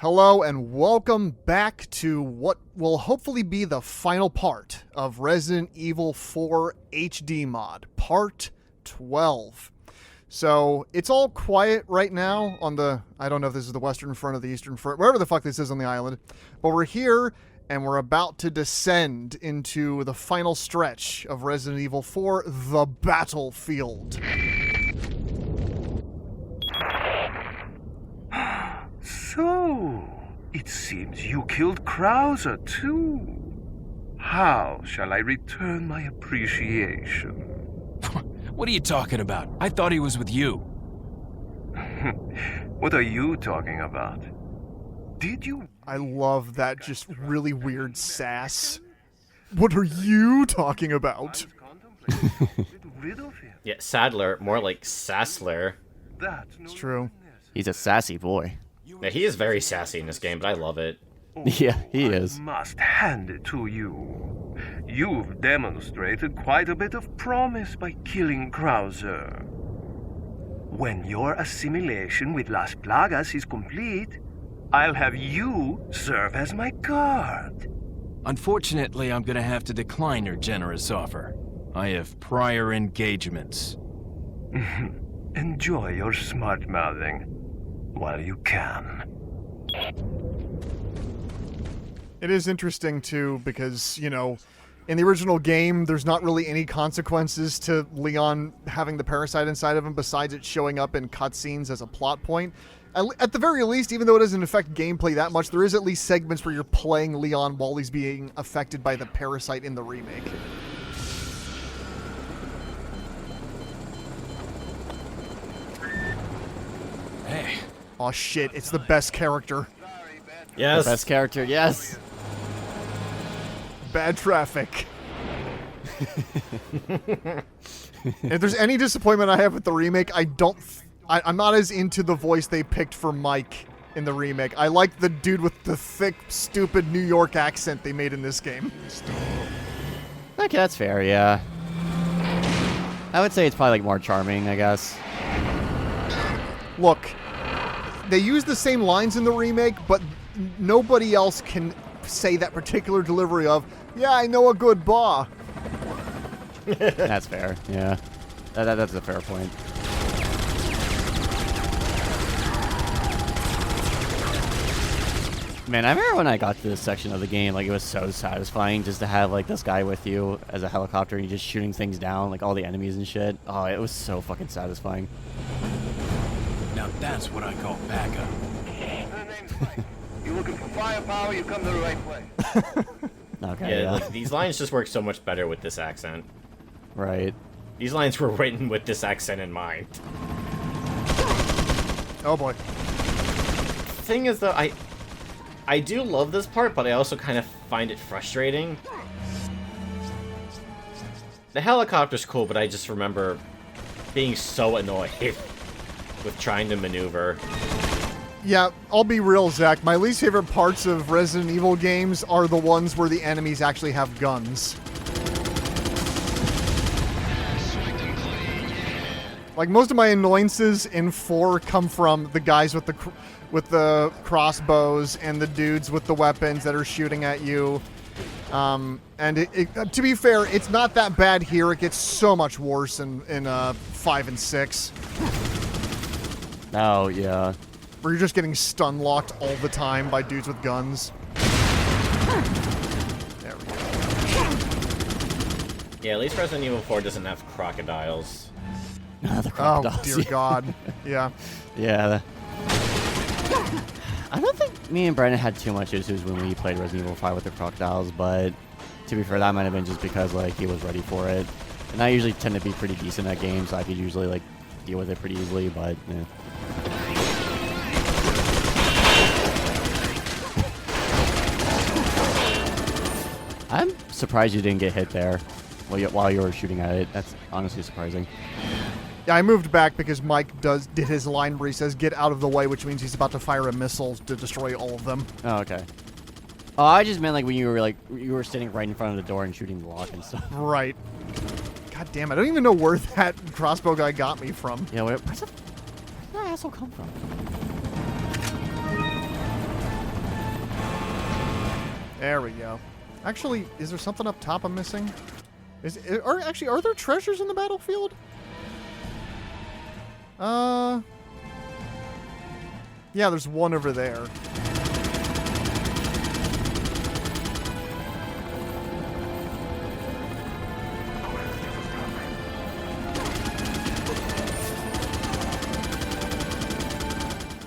Hello and welcome back to what will hopefully be the final part of Resident Evil 4 HD mod, part 12. So, it's all quiet right now on the, I don't know if this is the western front or the eastern front, wherever the fuck this is on the island, but we're here and we're about to descend into the final stretch of Resident Evil 4, the battlefield. So, it seems you killed Krauser too. How shall I return my appreciation? What are you talking about? I thought he was with you. What are you talking about? Did you... I love that just really weird sass. What are you talking about? Yeah, Sadler, more like Sassler. It's true. He's a sassy boy. Yeah, he is very sassy in this game, but I love it. Yeah, he is. I must hand it to you. You've demonstrated quite a bit of promise by killing Krauser. When your assimilation with Las Plagas is complete, I'll have you serve as my guard. Unfortunately, I'm gonna have to decline your generous offer. I have prior engagements. Enjoy your smart-mouthing while you can. It is interesting, too, because, you know, in the original game, there's not really any consequences to Leon having the parasite inside of him besides it showing up in cutscenes as a plot point. At the very least, even though it doesn't affect gameplay that much, there is at least segments where you're playing Leon while he's being affected by the parasite in the remake. Hey. Aw, shit, it's the best character. Yes. The best character, yes. Bad traffic. If there's any disappointment I have with the remake, I'm not as into the voice they picked for Mike in the remake. I like the dude with the thick, stupid New York accent they made in this game. Okay, that's fair, yeah. I would say it's probably like more charming, I guess. Look, they use the same lines in the remake, but nobody else can say that particular delivery of, yeah, I know a good bar. That's fair, yeah. That's a fair point. Man, I remember when I got to this section of the game, like, it was so satisfying just to have, like, this guy with you as a helicopter and you're just shooting things down, like, all the enemies and shit. Oh, it was so fucking satisfying. Now that's what I call backup. You're looking for firepower, you come to the right place. Okay, Yeah, like, these lines just work so much better with this accent. Right. These lines were written with this accent in mind. Oh boy. Thing is, though, I do love this part, but I also kind of find it frustrating. The helicopter's cool, but I just remember being so annoyed with trying to maneuver. Yeah, I'll be real, Zach. My least favorite parts of Resident Evil games are the ones where the enemies actually have guns. Like, most of my annoyances in 4 come from the guys with the crossbows and the dudes with the weapons that are shooting at you. And to be fair, it's not that bad here. It gets so much worse in 5 and 6. Oh, yeah. Where you're just getting stun locked all the time by dudes with guns. There we go. Yeah, at least Resident Evil 4 doesn't have crocodiles. The crocodiles. Oh, dear God. Yeah. Yeah. I don't think me and Brandon had too much issues when we played Resident Evil 5 with the crocodiles, but to be fair, that might have been just because, like, he was ready for it. And I usually tend to be pretty decent at games, so I could usually, like, deal with it pretty easily, but, yeah. I'm surprised you didn't get hit there while you were shooting at it. That's honestly surprising. Yeah, I moved back because Mike did his line where he says, get out of the way, which means he's about to fire a missile to destroy all of them. Oh, okay. Oh, I just meant like when you were standing right in front of the door and shooting the lock and stuff. Right. God damn, I don't even know where that crossbow guy got me from. Yeah, where'd that asshole come from? There we go. Actually, is there something up top I'm missing? Are there treasures in the battlefield? Yeah, there's one over there.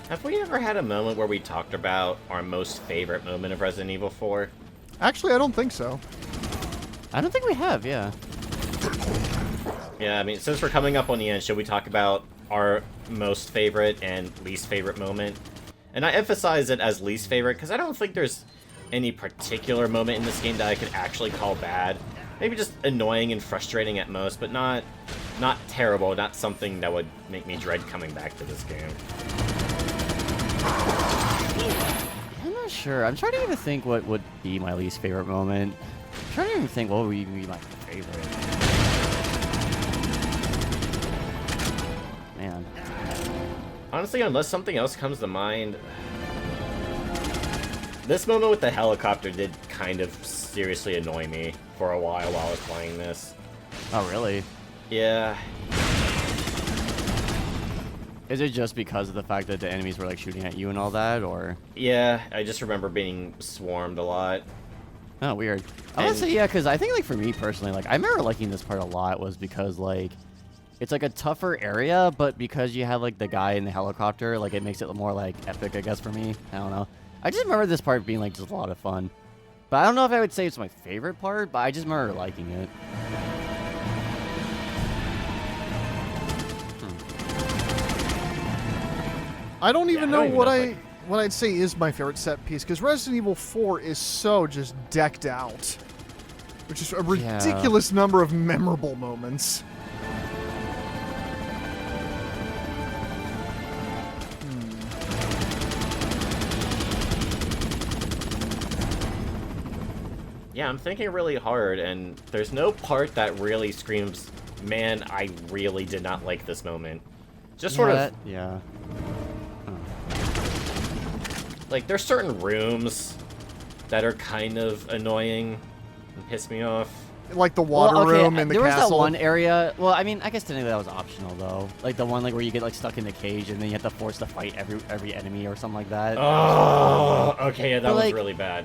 Have we ever had a moment where we talked about our most favorite moment of Resident Evil 4? Actually, I don't think so. I don't think we have, yeah. Yeah, I mean, since we're coming up on the end, should we talk about our most favorite and least favorite moment? And I emphasize it as least favorite because I don't think there's any particular moment in this game that I could actually call bad. Maybe just annoying and frustrating at most, but not terrible, not something that would make me dread coming back to this game. I'm not sure. I'm trying to even think what would be my least favorite moment. I'm trying to even think what would even be my favorite. Man. Honestly, unless something else comes to mind, this moment with the helicopter did kind of seriously annoy me for a while I was playing this. Oh, really? Yeah. Is it just because of the fact that the enemies were like shooting at you and all that, or? Yeah, I just remember being swarmed a lot. Oh, weird. I would say yeah, because I think like for me personally, like I remember liking this part a lot was because like it's like a tougher area, but because you have like the guy in the helicopter, like it makes it more like epic, I guess, for me. I don't know. I just remember this part being like just a lot of fun. But I don't know if I would say it's my favorite part, but I just remember liking it. I don't even know what I'd say is my favorite set piece, because Resident Evil 4 is so just decked out. Which is a ridiculous number of memorable moments. Yeah, I'm thinking really hard, and there's no part that really screams, man, I really did not like this moment. Just sort of... Yeah. Like, there's certain rooms that are kind of annoying and piss me off. Like the water room in the castle. There was that one area. Well, I mean, I guess technically that was optional though. Like the one like where you get like stuck in the cage and then you have to force to fight every enemy or something like that. Oh, okay, yeah, that was really bad.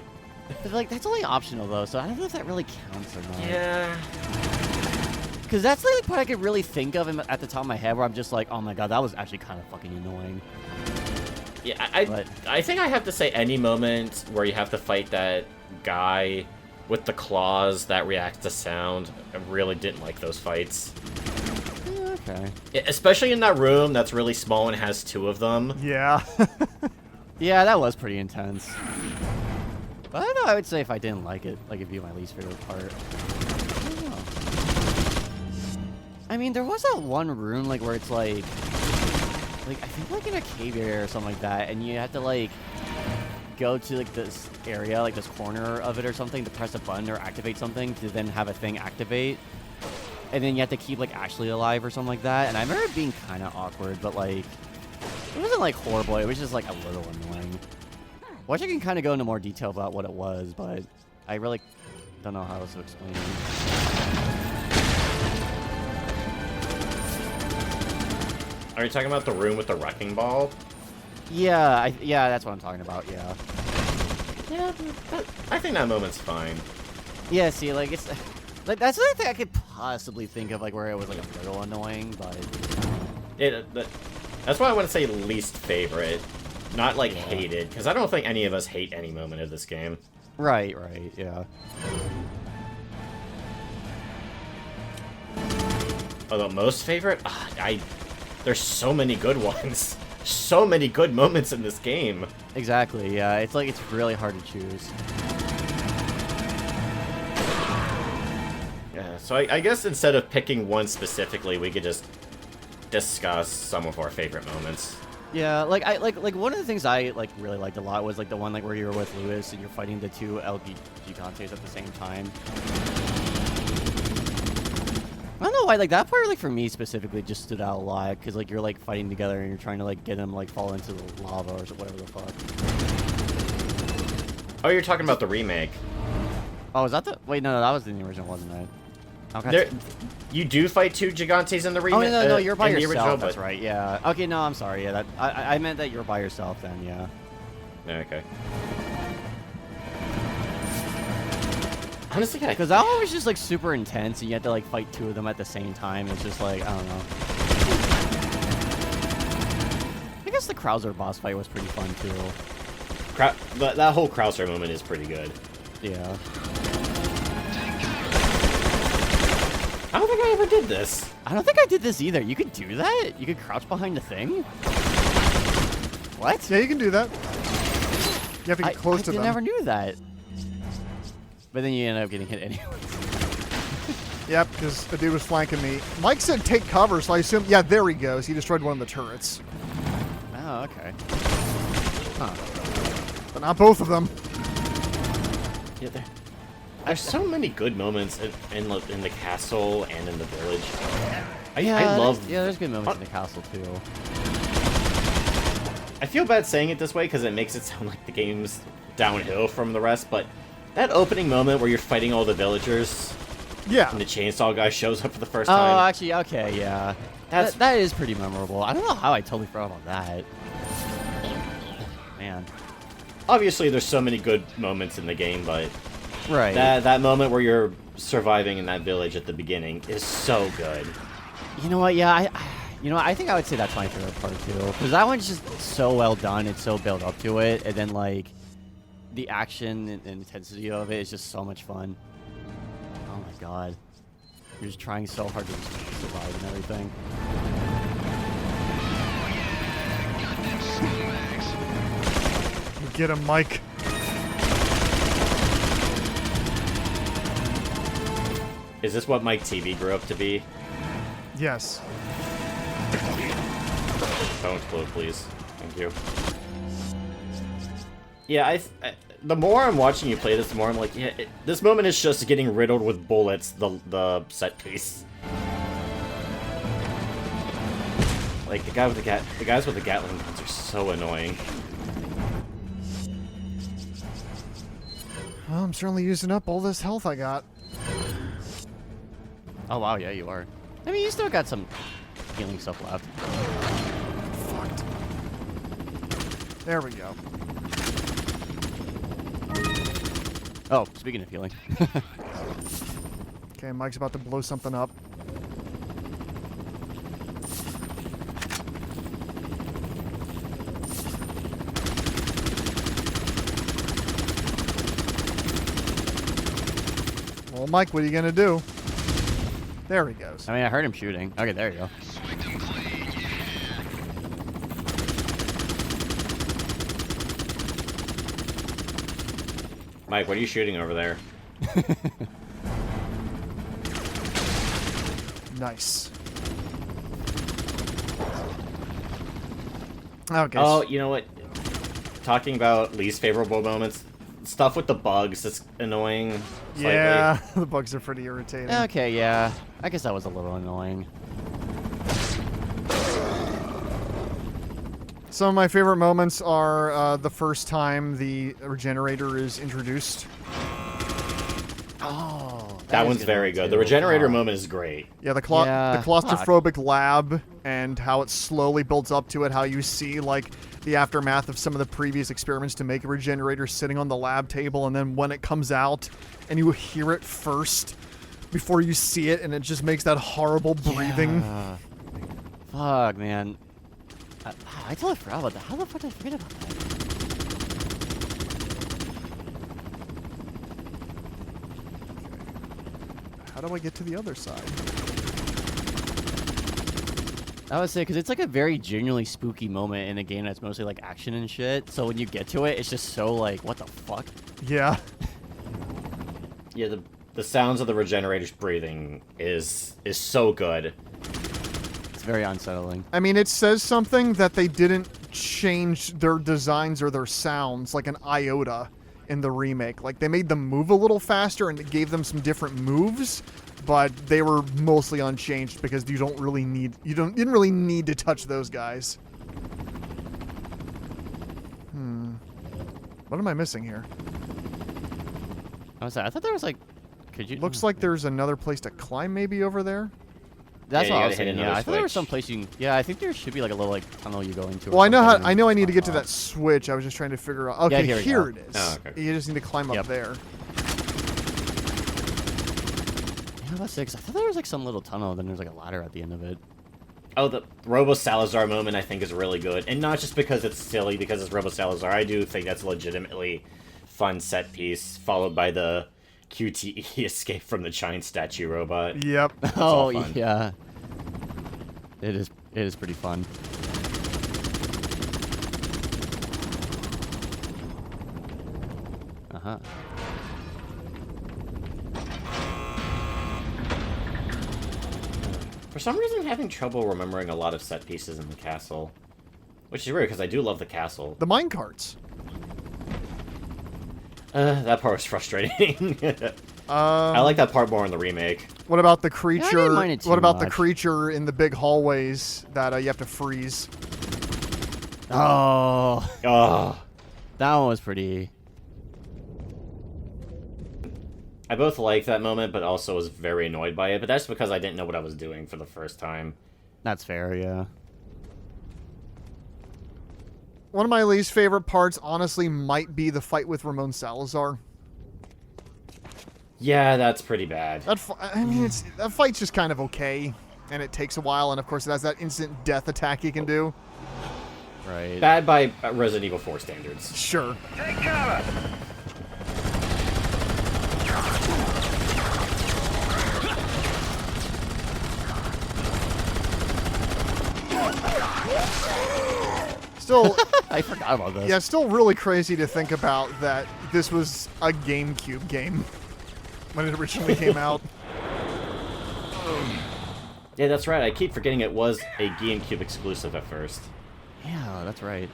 But like that's only optional though, so I don't know if that really counts or not. Yeah. Because that's the only part I could really think of at the top of my head where I'm just like, oh my god, that was actually kind of fucking annoying. Yeah, I think I have to say any moment where you have to fight that guy with the claws that reacts to sound, I really didn't like those fights. Okay. Especially in that room that's really small and has two of them. Yeah. Yeah, that was pretty intense. But I don't know, I would say if I didn't like it, like it'd be my least favorite part. I mean, there was that one room like where it's like I think like in a cave area or something like that, and you have to like go to like this area, like this corner of it or something, to press a button or activate something to then have a thing activate, and then you have to keep like Ashley alive or something like that. And I remember it being kind of awkward, but like it wasn't like horrible. It was just like a little annoying. Which I can kind of go into more detail about what it was, but I really don't know how else to explain it. Are you talking about the room with the wrecking ball? Yeah, yeah, that's what I'm talking about, yeah. Yeah, I think that moment's fine. Yeah, see, like, it's... Like, that's the only thing I could possibly think of, like, where it was, like, a little annoying, but... That's why I want to say least favorite. Not, like, hated, because I don't think any of us hate any moment of this game. Right, yeah. Although, most favorite? There's so many good ones. So many good moments in this game. Exactly, yeah. It's like, it's really hard to choose. Yeah, so I guess instead of picking one specifically, we could just discuss some of our favorite moments. Yeah, like one of the things I like really liked a lot was like the one like where you were with Lewis and you're fighting the two LPG consoles at the same time. I don't know why, like, that part, like, for me specifically just stood out a lot, because, like, you're, like, fighting together and you're trying to, like, get him, like, fall into the lava or whatever the fuck. Oh, you're talking about the remake. Oh, is that the? Wait, no, that was in the original, wasn't it? Okay. There, you do fight 2 Gigantes in the Oh remake. no, you're by in the yourself. original, That's but- right. Yeah. Okay, no, I'm sorry. Yeah, that I meant that you're by yourself then. Yeah. Okay. Honestly, Because that one was just like super intense, and you had to like fight 2 of them at the same time. It's just like I don't know. I guess the Krauser boss fight was pretty fun too. that whole Krauser moment is pretty good. Yeah. I don't think I ever did this. I don't think I did this either. You could do that? You could crouch behind the thing? What? Yeah, you can do that. You have to get close to them. I never knew that. But then you end up getting hit anyway. Yep, because the dude was flanking me. Mike said take cover, so I assume... Yeah, there he goes. He destroyed one of the turrets. Oh, okay. Huh. But not both of them. Yeah, there's so many good moments in the castle and in the village. I love... Yeah, there's good moments in the castle, too. I feel bad saying it this way because it makes it sound like the game's downhill from the rest, but that opening moment where you're fighting all the villagers Yeah. and the chainsaw guy shows up for the first Oh, time. actually, okay, yeah. That's- That is pretty memorable. I don't know how I totally forgot about that. Man. Obviously, there's so many good moments in the game, but Right. that moment where you're surviving in that village at the beginning is so good. You know what? Yeah, I think I would say that's my favorite part too, because that one's just so well done. It's so built up to it, and then like the action and intensity of it is just so much fun. Oh my god, you're just trying so hard to survive and everything. Get him, Mike. Is this what Mike TV grew up to be? Yes. Don't explode, please. Thank you. Yeah, the more I'm watching you play this, the more I'm like, yeah, this moment is just getting riddled with bullets. The set piece. Like the guys with the Gatling guns are so annoying. Well, I'm certainly using up all this health I got. Oh wow, yeah, you are. I mean, you still got some healing stuff left. Fucked. There we go. Oh, speaking of healing. Okay, Mike's about to blow something up. Well, Mike, what are you gonna do? There he goes. I mean, I heard him shooting. Okay, there you go. Mike, what are you shooting over there? Nice. Okay. Oh, you know what? Talking about least favorable moments, stuff with the bugs that's annoying. Slightly. Yeah, the bugs are pretty irritating. Okay, yeah. I guess that was a little annoying. Some of my favorite moments are the first time the regenerator is introduced. Oh, That one's very good. The regenerator moment is great. Yeah, the Yeah, claustrophobic lab and how it slowly builds up to it, how you see like the aftermath of some of the previous experiments to make a regenerator sitting on the lab table, and then when it comes out and you hear it first before you see it, and it just makes that horrible breathing. Yeah. Fuck, man. I totally forgot about that. How the fuck did I forget about that? How do I get to the other side? I would say, because it's like a very genuinely spooky moment in a game that's mostly like action and shit. So when you get to it, it's just so like, what the fuck? Yeah. Yeah, the sounds of the regenerator's breathing is so good. It's very unsettling. I mean, it says something that they didn't change their designs or their sounds like an iota in the remake. Like, they made them move a little faster and it gave them some different moves, but they were mostly unchanged because you didn't really need to touch those guys. What am I missing here? I thought there was like, could you? Looks like there's another place to climb maybe over there. That's Yeah, what you I was gotta hit thinking. Yeah, another I thought there was switch. some place you can. Yeah, I think there should be like a little like tunnel you go into. or Well, I know how. something I and know I need to climb get to up. that switch. I was just trying to figure out. Okay, here we here go. it is. Oh, okay. You just need to climb up Yep. there. Yeah, that's it. 'Cause I thought there was like some little tunnel, then there's like a ladder at the end of it. Oh, the Robo Salazar moment I think is really good, and not just because it's silly, because it's Robo Salazar. I do think that's a legitimately fun set piece, followed by the QTE escape from the giant statue robot. Yep. Oh all fun. yeah. It is. It is pretty fun. Uh-huh. For some reason, I'm having trouble remembering a lot of set pieces in the castle, which is weird because I do love the castle. The mine carts. That part was frustrating. I like that part more in the remake. What about the creature? mind it too What about the much. creature in the big hallways that you have to freeze? Oh, Oh, that one was pretty. I both liked that moment, but also was very annoyed by it. But that's because I didn't know what I was doing for the first time. That's fair. Yeah. One of my least favorite parts, honestly, might be the fight with Ramon Salazar. Yeah, that's pretty bad. I mean, that fight's just kind of okay, and it takes a while, and of course it has that instant death attack he can do. Right. Bad by Resident Evil 4 standards. Sure. Take cover! Still, I forgot about this. yeah, it's still really crazy to think about that this was a GameCube game when it originally came out. Yeah, that's right. I keep forgetting it was a GameCube exclusive at first. Yeah, that's right.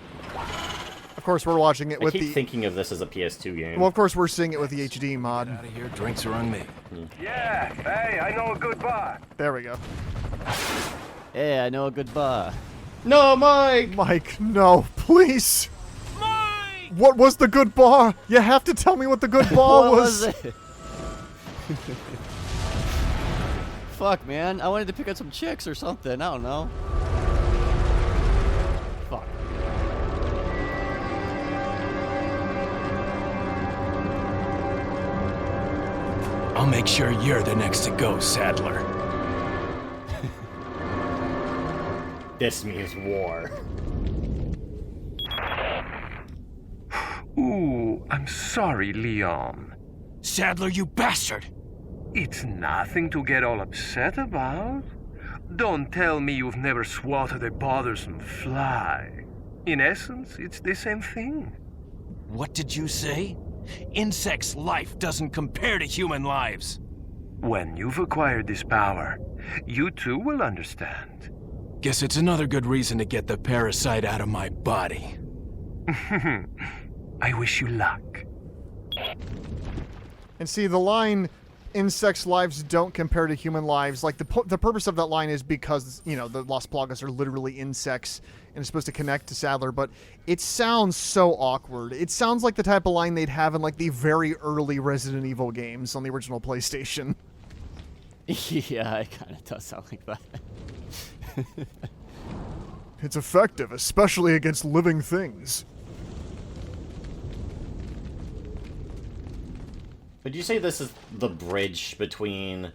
Of course, we're watching it I with keep the. thinking of this as a PS2 game. Well, of course, we're seeing it with the HD mod. Out of here, drinks are on me. Yeah, hey, I know a good bar. There we go. Hey, I know a good bar. No, Mike! Mike, no, please. Mike! What was the good bar? You have to tell me what the good bar What was it? Fuck, man. I wanted to pick up some chicks or something. I don't know. Fuck. I'll make sure you're the next to go, Sadler. This means war. Ooh, I'm sorry, Leon. Sadler, you bastard! It's nothing to get all upset about. Don't tell me you've never swatted a bothersome fly. In essence, it's the same thing. What did you say? Insects' life doesn't compare to human lives. When you've acquired this power, you too will understand. Guess it's another good reason to get the parasite out of my body. I wish you luck. And see, the line, insects' lives don't compare to human lives, like the purpose of that line is because, you know, the Las Plagas are literally insects and it's supposed to connect to Sadler, but it sounds so awkward. It sounds like the type of line they'd have in, like, the very early Resident Evil games on the original PlayStation. Yeah, it kind of does sound like that. It's effective, especially against living things. Would you say this is the bridge between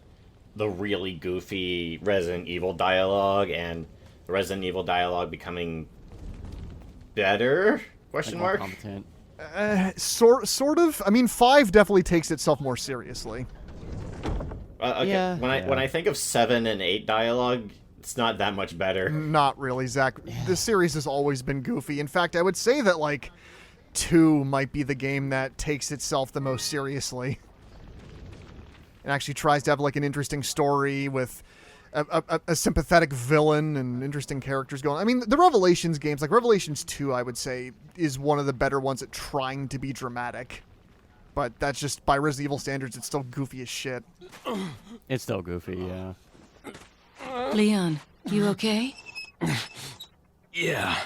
the really goofy Resident Evil dialogue and the Resident Evil dialogue becoming better? Question Like more mark? competent. Sort of. I mean, 5 definitely takes itself more seriously. Okay. Yeah, When I think of 7 and 8 dialogue, it's not that much better. Not really, Zach. The series has always been goofy. In fact, I would say that, like, 2 might be the game that takes itself the most seriously. It actually tries to have, like, an interesting story with a sympathetic villain and interesting characters going. I mean, the Revelations games, like Revelations 2, I would say, is one of the better ones at trying to be dramatic. But that's just, by Resident Evil standards, it's still goofy as shit. It's still goofy, yeah. Leon, you okay? Yeah.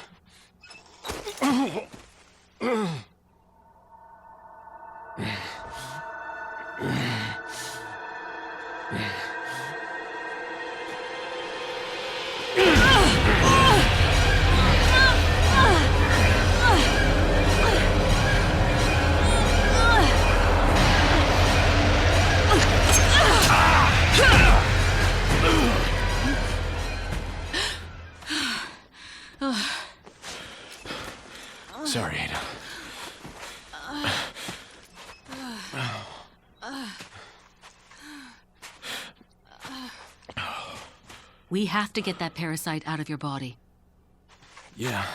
Sorry, Ada. We have to get that parasite out of your body. Yeah.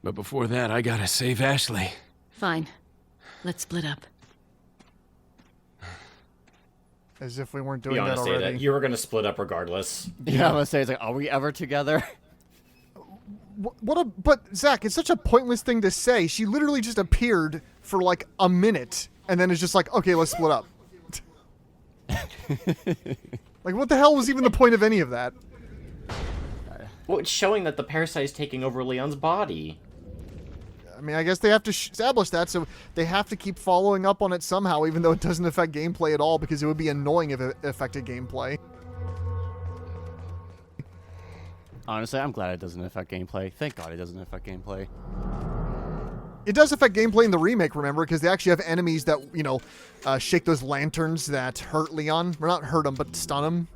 But before that, I gotta save Ashley. Fine. Let's split up. As if we weren't Be doing that honest, already. Ada, you were gonna split up regardless. Yeah, I'm gonna say, it's like, are we ever together? But Zach, it's such a pointless thing to say. She literally just appeared for like a minute and then is just like, okay, let's split up. Like, what the hell was even the point of any of that? Well, it's showing that the parasite is taking over Leon's body. I mean, I guess they have to establish that, so they have to keep following up on it somehow, even though it doesn't affect gameplay at all, because it would be annoying if it affected gameplay. Honestly, I'm glad it doesn't affect gameplay. Thank God it doesn't affect gameplay. It does affect gameplay in the remake, remember, because they actually have enemies that, you know, shake those lanterns that hurt Leon. Or not hurt him, but stun him.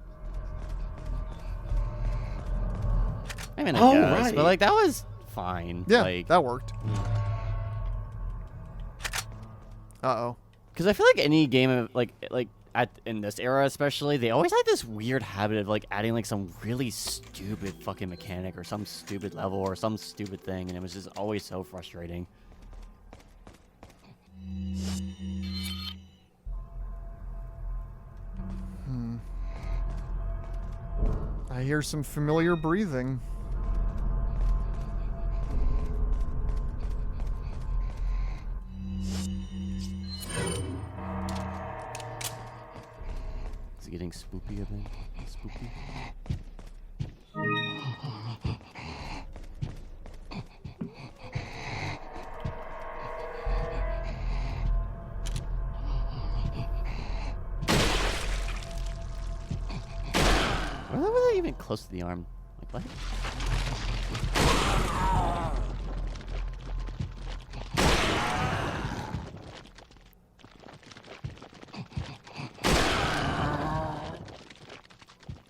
I mean, I Oh, guess, right. but like that was fine. Yeah, like, that worked. Uh-oh. because I feel like any game of in this era especially, they always had this weird habit of like adding like some really stupid fucking mechanic or some stupid level or some stupid thing, and it was just always so frustrating. I hear some familiar breathing. Is it getting spoopy, I think? Spooky? Why was that even close to the arm? Like, what?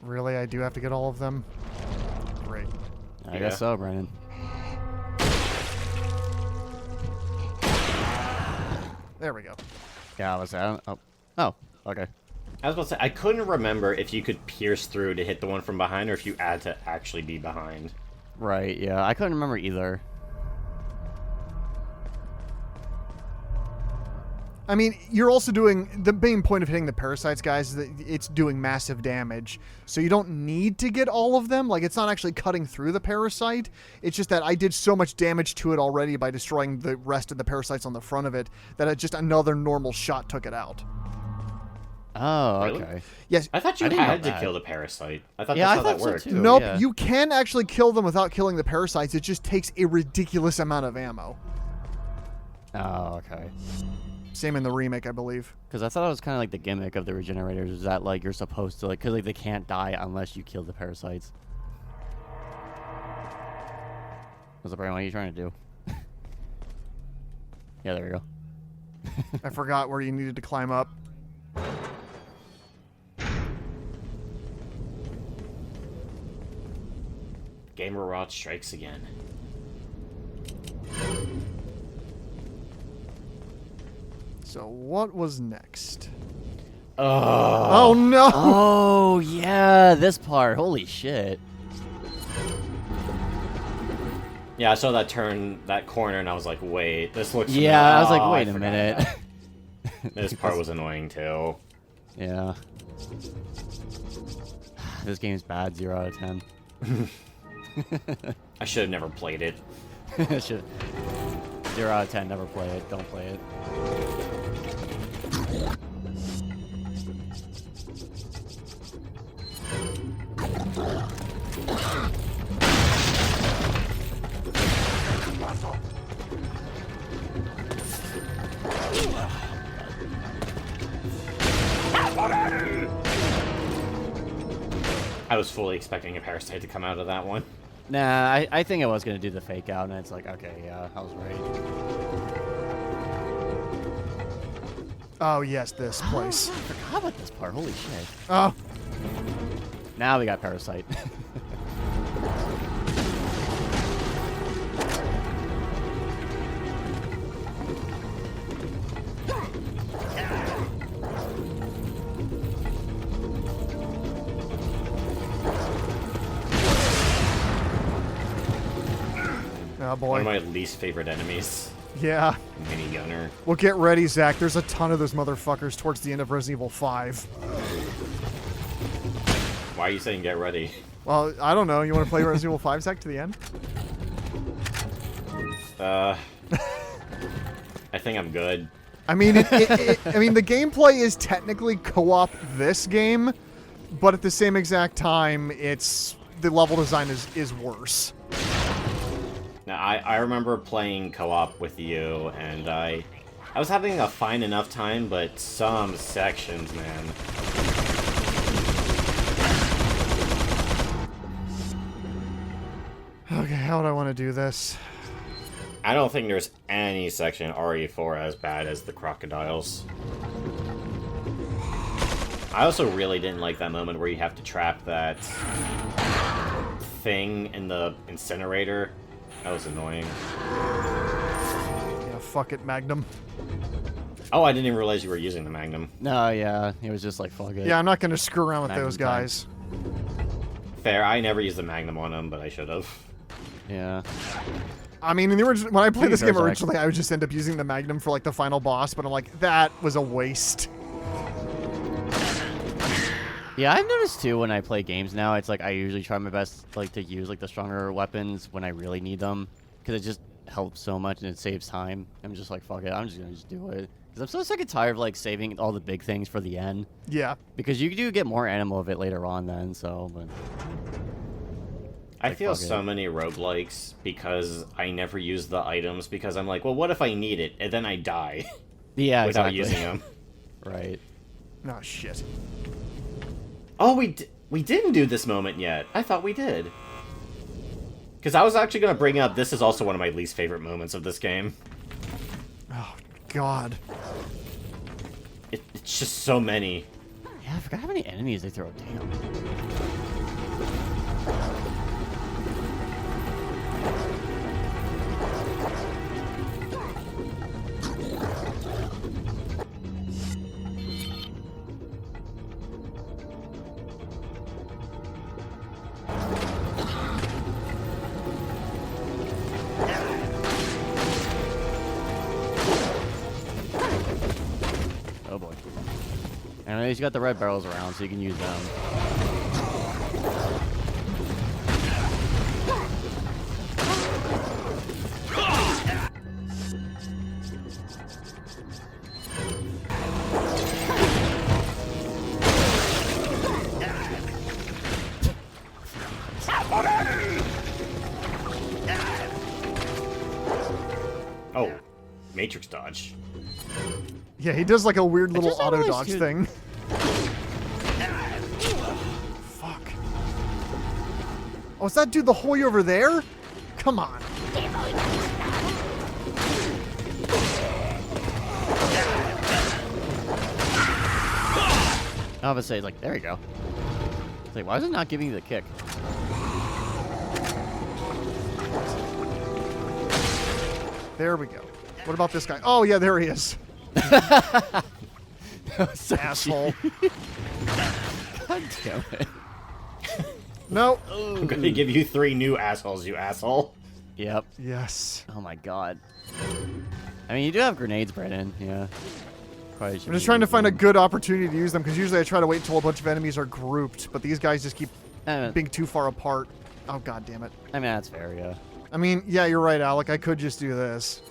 Really? I do have to get all of them? Great. I guess so, Brandon. There we go. Yeah, I was. Oh, okay. I was about to say, I couldn't remember if you could pierce through to hit the one from behind or if you had to actually be behind. Right. Yeah, I couldn't remember either. I mean, you're also doing... The main point of hitting the parasites, guys, is that it's doing massive damage. So you don't need to get all of them. Like, it's not actually cutting through the parasite. It's just that I did so much damage to it already by destroying the rest of the parasites on the front of it that just another normal shot took it out. Oh, Really? okay. Yes. I thought you didn't know had to that. kill the parasite. I thought Yeah, that's I how that thought so worked. too. Nope, yeah. you can actually kill them without killing the parasites. It just takes a ridiculous amount of ammo. Oh, okay. Same in the remake, I believe. Because I thought it was kind of like the gimmick of the regenerators is that like you're supposed to like, because like they can't die unless you kill the parasites. What's up, Brian? What are you trying to do? Yeah, there we go. I forgot where you needed to climb up. Gamer Rot strikes again. So what was next? Oh, Oh no! Oh yeah, this part. Holy shit. yeah, I saw that corner, and I was like, wait, this looks familiar. Yeah, I was like, Oh, wait a forgot minute. that. This part was annoying, too. Yeah. This game's bad. 0 out of 10. I should have never played it. Should 0 out of 10. Never play it. Don't play it. I was fully expecting a parasite to come out of that one. Nah, I think I was going to do the fake out, and it's like, okay, yeah, I was right. Oh, yes, this place. I forgot about this part. Holy shit. Oh, Now we got parasite. oh One of boy. my least favorite enemies. Yeah. Mini Gunner. Well, get ready, Zach. There's a ton of those motherfuckers towards the end of Resident Evil 5. Why are you saying get ready? Well, I don't know. You want to play Resident Evil 5, Zach, to the end? I think I'm good. I mean, I mean, the gameplay is technically co-op this game, but at the same exact time, the level design is worse. Now, I remember playing co-op with you, and I was having a fine enough time, but some sections, man. Okay, how would I want to do this? I don't think there's any section in RE4 as bad as the crocodiles. I also really didn't like that moment where you have to trap that thing in the incinerator. That was annoying. Yeah, fuck it, Magnum. Oh, I didn't even realize you were using the Magnum. No, yeah, it was just like, fuck it. Yeah, I'm not going to screw around with Magnum those time. guys. Fair, I never used the Magnum on him, but I should have. Yeah. I mean, in the when I played Maybe this game Zach. originally, I would just end up using the Magnum for like the final boss, but I'm like, that was a waste. Yeah, I've noticed too when I play games now, it's like I usually try my best like to use like the stronger weapons when I really need them, because it just helps so much and it saves time. I'm just like, fuck it, I'm just gonna do it. Because I'm so sick and tired of like saving all the big things for the end. Yeah. Because you do get more animal of it later on then, so, but... I Like, feel fuck so it. many roguelikes because I never use the items because I'm like, well, what if I need it? And then I die Yeah, without exactly. using them. Right. Oh, shit. Oh, we didn't do this moment yet. I thought we did. Because I was actually going to bring up, this is also one of my least favorite moments of this game. Oh, God. It's just so many. Yeah, I forgot how many enemies they throw. Damn. Oh boy. And he's got the red barrels around, so you can use them. Oh, Matrix dodge. Yeah, he does like a weird little just don't auto really dodge shoot- thing. Fuck. Oh, is that dude the Hoy over there? Come on. I was say like, there you go. It's like, why is it not giving you the kick? There we go. What about this guy? Oh, yeah, there he is. So Asshole. God damn it. No. I'm going to give you 3 new assholes, you asshole. Yep. Yes. Oh my god. I mean, you do have grenades, Brandon. Yeah. Probably should I'm just be trying to using find a them. good opportunity to use them, because usually I try to wait till a bunch of enemies are grouped, but these guys just keep being too far apart. Oh, god damn it. I mean, that's fair, yeah. I mean, yeah, you're right, Alec. I could just do this.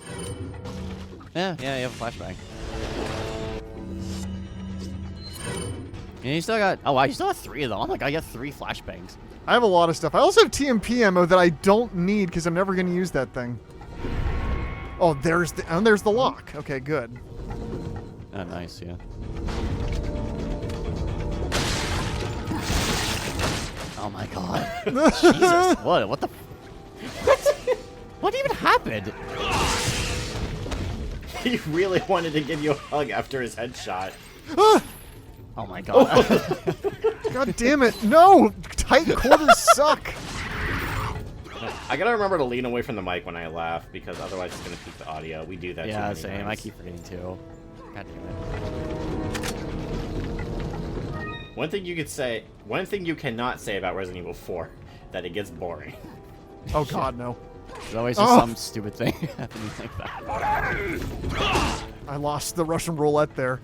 Yeah, you have a flashbang. And you still got... Oh, wow, you still have 3 of them. Oh my god, you have 3 flashbangs. I have a lot of stuff. I also have TMP ammo that I don't need because I'm never going to use that thing. Oh, there's the lock. Okay, good. Oh, nice, yeah. Oh my god. Jesus. What the? What even happened? He really wanted to give you a hug after his headshot. Oh my god. God damn it. No! Tight quarters suck. I gotta remember to lean away from the mic when I laugh, because otherwise it's gonna peak the audio. We do that too Yeah, many same. times. I keep forgetting too. God damn it. One thing you cannot say about Resident Evil 4, that it gets boring. Oh god, no. There's always just some stupid thing happening like that. I lost the Russian roulette there.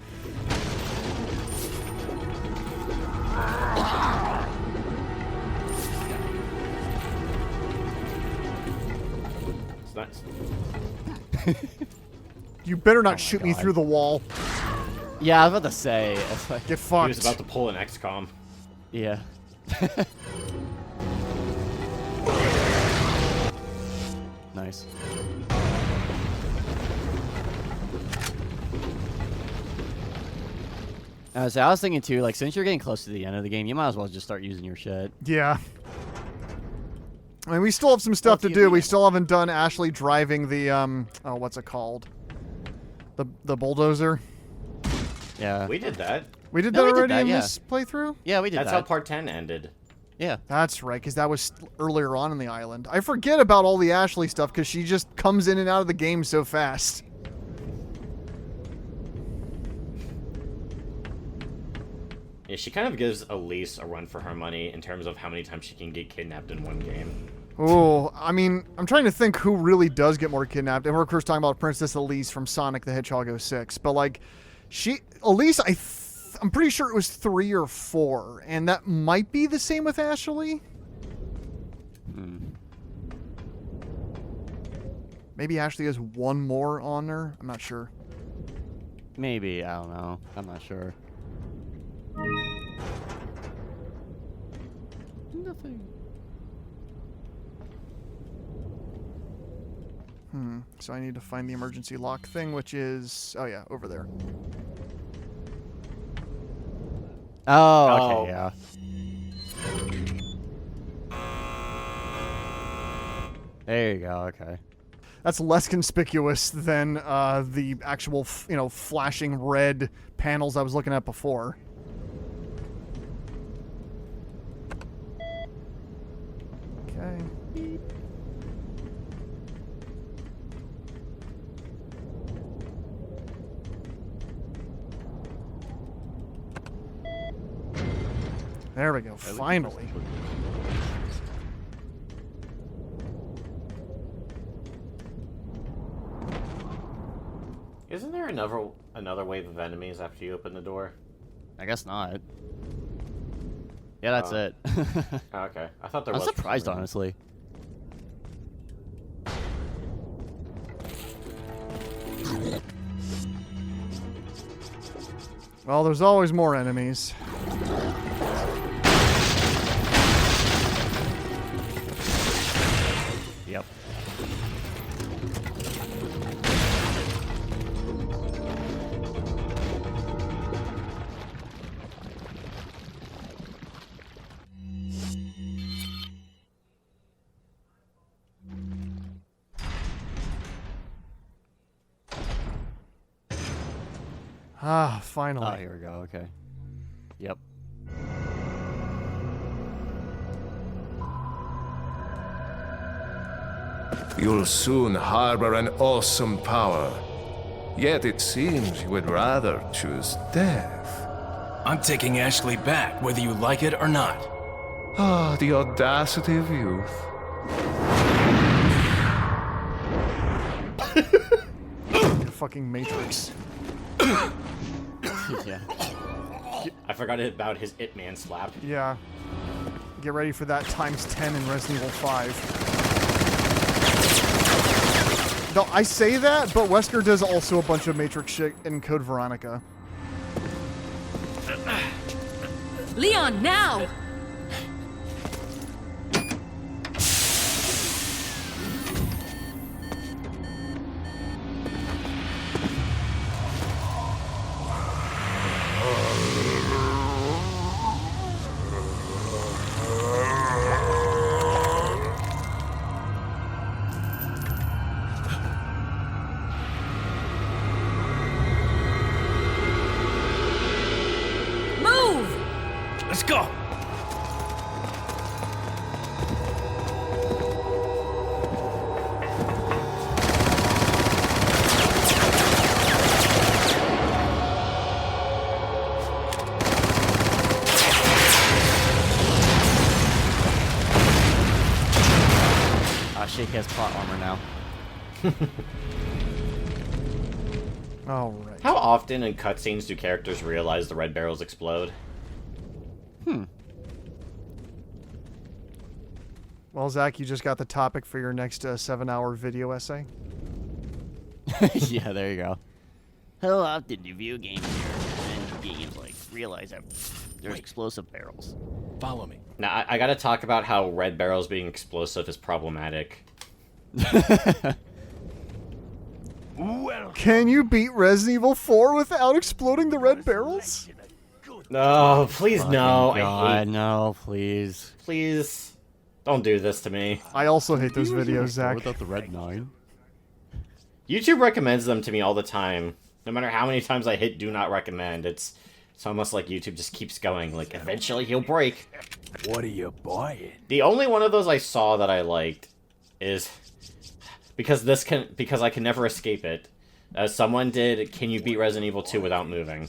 It's nice. You better not my shoot me God. through the wall. Yeah, I was about to say. It's like, Get He fucked. was about to pull an XCOM. yeah. Nice. So I was thinking too, like, since you're getting close to the end of the game, you might as well just start using your shit. Yeah. I mean, we still have some stuff to do. We still haven't done Ashley driving the, oh, what's it called? The bulldozer. Yeah. We did that. We did No, that we did already that, in yeah. this playthrough? Yeah, we did That's that. how part 10 ended. Yeah. That's right, because that was earlier on in the island. I forget about all the Ashley stuff, because she just comes in and out of the game so fast. Yeah, she kind of gives Elise a run for her money in terms of how many times she can get kidnapped in one game. Oh, I mean, I'm trying to think who really does get more kidnapped. And we're, of course, talking about Princess Elise from Sonic the Hedgehog 06. But, like, Elise, I'm pretty sure it was 3 or 4. And that might be the same with Ashley. Maybe Ashley has one more on her. I'm not sure. Maybe. I don't know. I'm not sure. Nothing. So I need to find the emergency lock thing, which is... Oh, yeah, over there. Oh, okay, yeah. There you go, okay. That's less conspicuous than the actual, flashing red panels I was looking at before. Okay. There we go, finally. Isn't there another wave of enemies after you open the door? I guess not. Yeah, that's it. Oh, okay. I thought there I'm was. surprised, honestly. Well, there's always more enemies. Yep. Ah, finally. Oh, here we go, okay. Yep. You'll soon harbor an awesome power. Yet it seems you would rather choose death. I'm taking Ashley back, whether you like it or not. Ah, the audacity of youth. Fucking Matrix. Yeah. I forgot about his It Man slap. Yeah. Get ready for that times 10 in Resident Evil 5. No, I say that, but Wesker does also a bunch of Matrix shit in Code Veronica. Leon, now! Let's go! Shake has plot armor now. All right. How often in cutscenes do characters realize the red barrels explode? Well, Zach, you just got the topic for your next 7-hour video essay. Yeah, there you go. How often do video games and games like realize that there's explosive barrels? Follow me. Now, I gotta talk about how red barrels being explosive is problematic. Can you beat Resident Evil 4 without exploding the red barrels? No, please no. God, no, please. Please. Don't do this to me. I also hate those videos, Zach. Without the red 9? YouTube recommends them to me all the time. No matter how many times I hit do not recommend, it's almost like YouTube just keeps going, like, eventually he'll break. What are you buying? The only one of those I saw that I liked is because I can never escape it. Someone did, can you beat Resident Evil 2 without moving?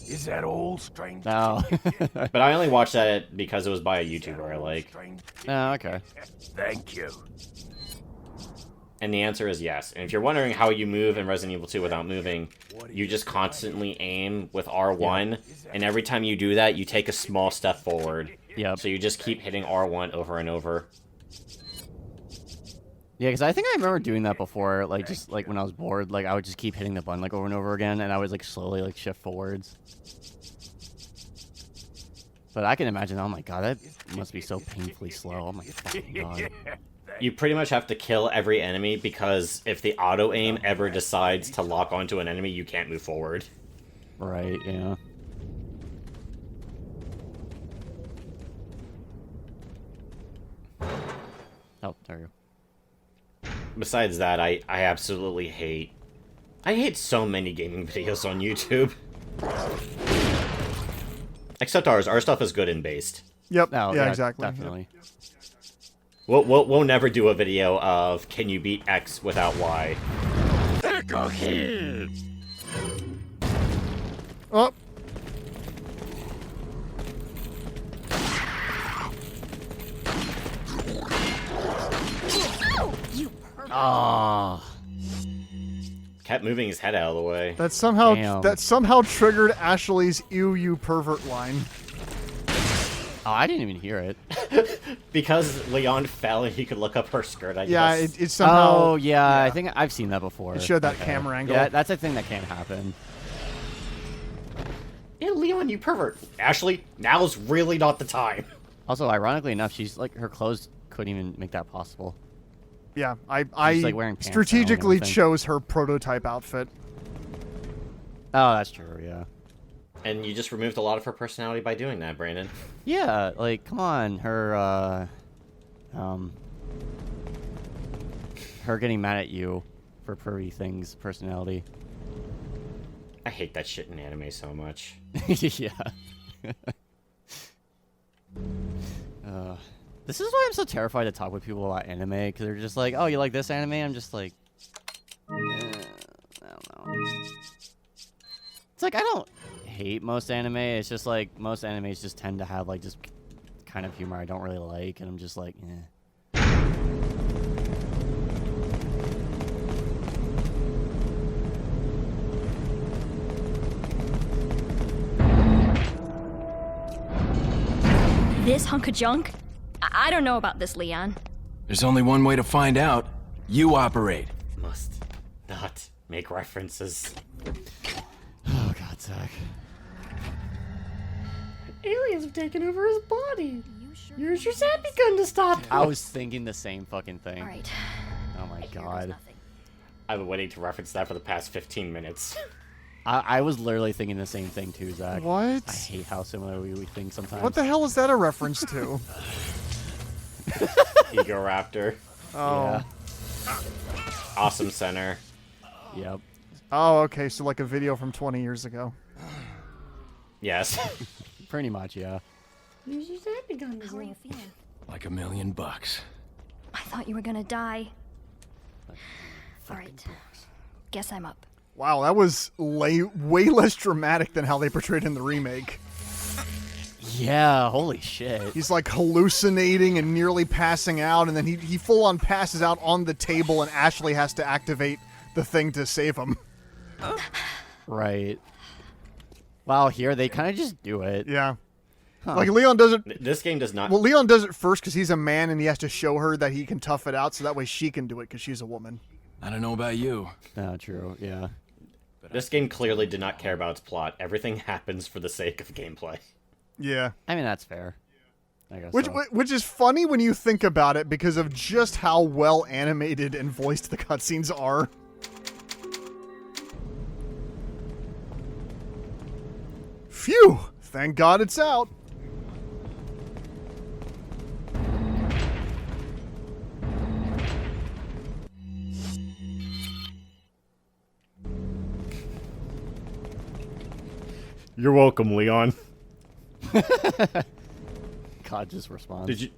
Is that all, stranger? No. But I only watched that because it was by a YouTuber I like. Oh, okay. Thank you. And the answer is yes. And if you're wondering how you move in Resident Evil 2 without moving, you just constantly aim with R1, and every time you do that, you take a small step forward. Yep. So you just keep hitting R1 over and over. Yeah, because I think I remember doing that before, like, just, like, when I was bored, like, I would just keep hitting the button, like, over and over again, and I would, like, slowly, like, shift forwards. But I can imagine, oh my god, that must be so painfully slow, oh my fucking god. You pretty much have to kill every enemy, because if the auto-aim ever decides to lock onto an enemy, you can't move forward. Right, yeah. Oh, there you go. Besides that, I absolutely hate... I hate so many gaming videos on YouTube. Except ours. Our stuff is good and based. Yep. Oh, yeah, exactly. Definitely. We'll never do a video of can you beat X without Y. Oh. Oh. Kept moving his head out of the way. That Damn. somehow triggered Ashley's "ew, you pervert" line. Oh, I didn't even hear it. Because Leon fell and he could look up her skirt, I Yeah, guess. it somehow. Oh, yeah, I think I've seen that before. It showed that Okay. camera angle. Yeah, that's a thing that can't happen. Yeah, Leon, you pervert. Ashley, now's really not the time. Also, ironically enough, she's like her clothes couldn't even make that possible. Yeah, like, wearing pants now and strategically everything. chose her prototype outfit. Oh, that's true. Yeah. And you just removed a lot of her personality by doing that, Brandon. Yeah, like come on, her getting mad at you for pervy things, personality. I hate that shit in anime so much. Yeah. This is why I'm so terrified to talk with people about anime, because they're just like, oh, you like this anime? I'm just like, I don't know. It's like, I don't hate most anime, it's just like, most animes just tend to have like just kind of humor I don't really like, and I'm just like, eh. This hunk of junk? I don't know about this, Leon. There's only one way to find out. You operate. Must not make references. Oh god, Zach. Aliens have taken over his body. Use your Zappy gun to stop him. I was thinking the same fucking thing. All right. Oh my god. I've been waiting to reference that for the past 15 minutes. I was literally thinking the same thing too, Zach. What? I hate how similar we think sometimes. What the hell is that a reference to? Ego Raptor. Oh. Yeah. Awesome Center. Yep. Oh, okay. So like a video from 20 years ago. Yes. Pretty much, yeah. How are you feeling? Like $1,000,000. I thought you were gonna die. Alright. Guess I'm up. Wow, that was way less dramatic than how they portrayed it in the remake. Yeah, holy shit. He's like hallucinating and nearly passing out, and then he full on passes out on the table, and Ashley has to activate the thing to save him. Right. Wow, here they kind of just do it. Yeah. Huh. Like Leon does it. This game does not. Well, Leon does it first because he's a man and he has to show her that he can tough it out, so that way she can do it because she's a woman. I don't know about you. No, true, yeah. This game clearly did not care about its plot. Everything happens for the sake of gameplay. Yeah. I mean, that's fair. I guess Which is funny when you think about it because of just how well animated and voiced the cutscenes are. Phew! Thank God it's out. You're welcome, Leon. God just responds. Did you...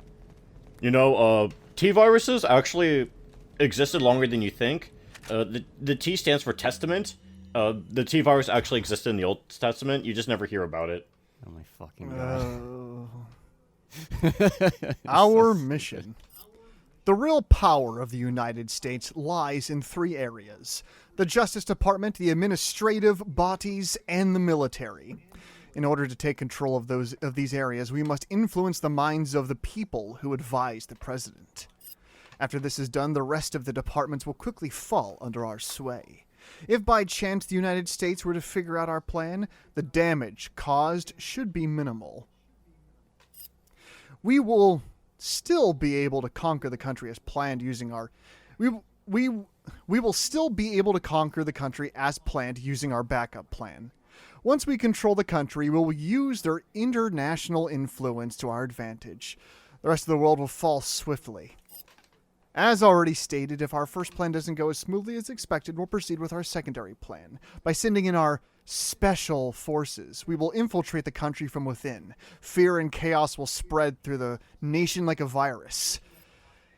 You know, T-viruses actually existed longer than you think. The T stands for Testament. The T-virus actually existed in the Old Testament. You just never hear about it. Oh my fucking God. Our mission. The real power of the United States lies in 3 areas: the Justice Department, the administrative bodies, and the military. In order to take control of these areas, we must influence the minds of the people who advise the president. After this is done, the rest of the departments will quickly fall under our sway. If by chance the United States were to figure out our plan, the damage caused should be minimal. We will still be able to conquer the country as planned using our... We will still be able to conquer the country as planned using our backup plan. Once we control the country, we will use their international influence to our advantage. The rest of the world will fall swiftly. As already stated, if our first plan doesn't go as smoothly as expected, we'll proceed with our secondary plan. By sending in our special forces, we will infiltrate the country from within. Fear and chaos will spread through the nation like a virus.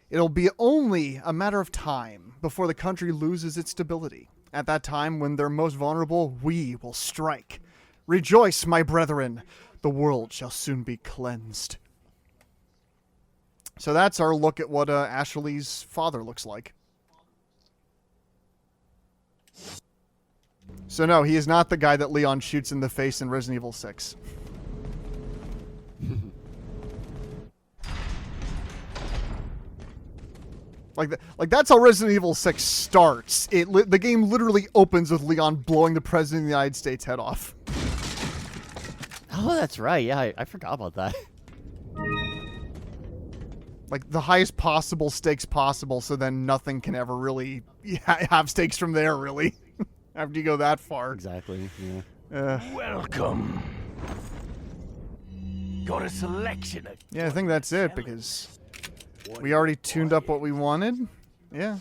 It'll be only a matter of time before the country loses its stability. At that time, when they're most vulnerable, we will strike. Rejoice, my brethren. The world shall soon be cleansed. So that's our look at what Ashley's father looks like. So no, he is not the guy that Leon shoots in the face in Resident Evil 6. Like that's how Resident Evil 6 starts. The game literally opens with Leon blowing the President of the United States head off. Oh, that's right. Yeah, I forgot about that. Like, the highest possible stakes possible, so then nothing can ever really have stakes from there, really. After you go that far. Exactly, yeah. Welcome. Got a selection of... Yeah, I think that's it, because we already tuned up what we wanted. Yeah.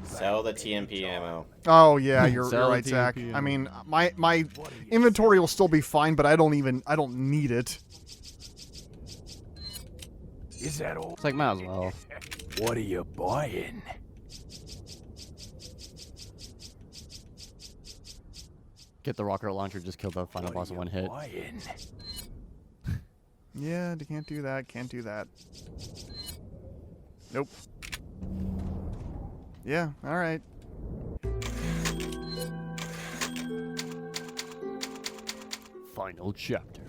Sell the TMP ammo. Oh, yeah, you're Sell right, the Zach. TMP I mean, my inventory will still be fine, but I don't need it. Is that all? It's like, might as well. What are you buying? Get the rocket launcher, just kill the final boss in one hit. Buying? Yeah, can't do that, can't do that. Nope. Yeah, alright. Final chapter.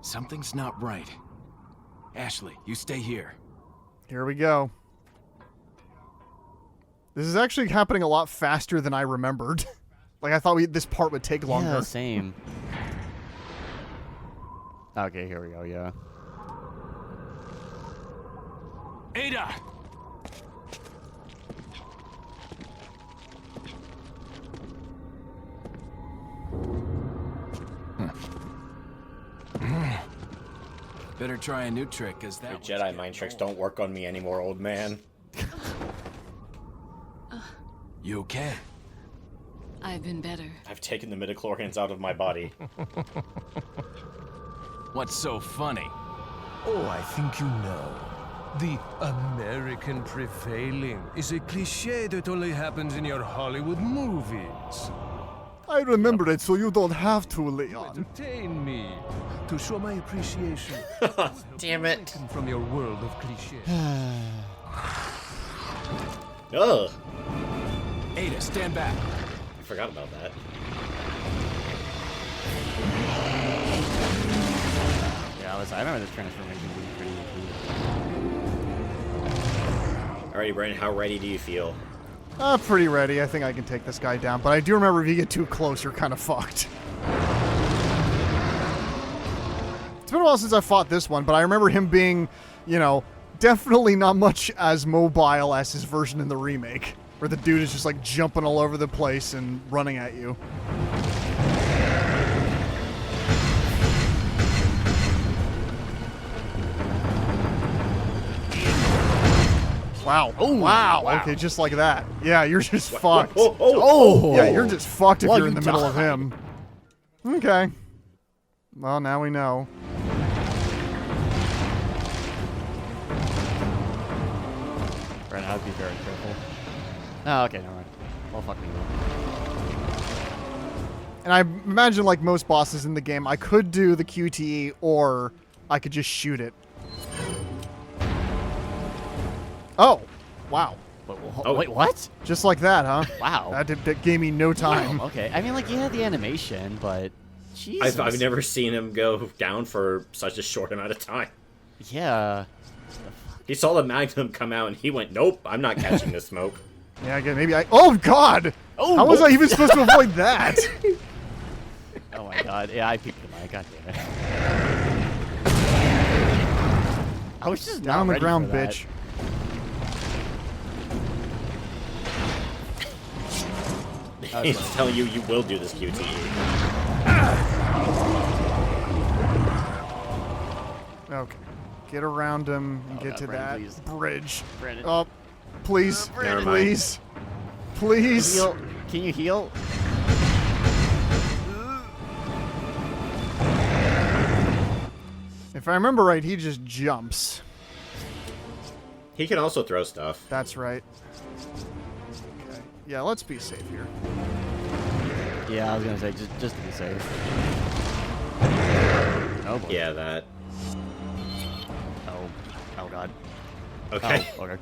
Something's not right. Ashley, you stay here. Here we go. This is actually happening a lot faster than I remembered. Like, I thought this part would take longer. Yeah, same. Okay, here we go, yeah. Ada! Better try a new trick, cause Your that Jedi mind tricks don't work on me anymore, old man. You okay? I've been better. I've taken the midichlorians out of my body. What's so funny? Oh, I think you know. The American prevailing is a cliche that only happens in your Hollywood movies. I remember it, so you don't have to, To Leon. entertain me, to show my appreciation Damn it. from your world of cliches. Ugh. Ada, stand back. I forgot about that. Yeah, I remember this transformation being pretty cool. Alrighty, Brandon, how ready do you feel? Pretty ready. I think I can take this guy down. But I do remember if you get too close, you're kind of fucked. It's been a while since I fought this one, but I remember him being, you know, definitely not much as mobile as his version in the remake, where the dude is just like jumping all over the place and running at you. Wow. Oh, wow. Okay, just like that. Yeah, you're just fucked. Oh! Yeah, you're just fucked if Well, you're in you the middle of him. Okay. Well, now we know. Brandon, I would be very careful. Oh, okay, never mind. Well, fuck me. And I imagine, like most bosses in the game, I could do the QTE or I could just shoot it. Oh, wow. Wait, what? Just like that, huh? Wow. That gave me no time. Wow, okay. I mean, like, you had the animation, but... Jesus. I've never seen him go down for such a short amount of time. Yeah. He saw the Magnum come out and he went, nope, I'm not catching this smoke. Yeah, again, maybe I... Oh, God! Oh, how was I even supposed to avoid that? Oh, my God. Yeah, I peeked the mic. God damn it. I was just Down on the ready ground, for that. bitch. He's telling you will do this QTE. Okay. Get around him and Oh, get God, to Brandon, that please. bridge. Brandon. Oh, please. Never mind. Please. Please. Heal. Can you heal? If I remember right, he just jumps. He can also throw stuff. That's right. Okay. Yeah, let's be safe here. Yeah, I was gonna say, just to be safe. Oh, boy. Yeah, that. Oh. Oh, God. Okay. Oh, okay.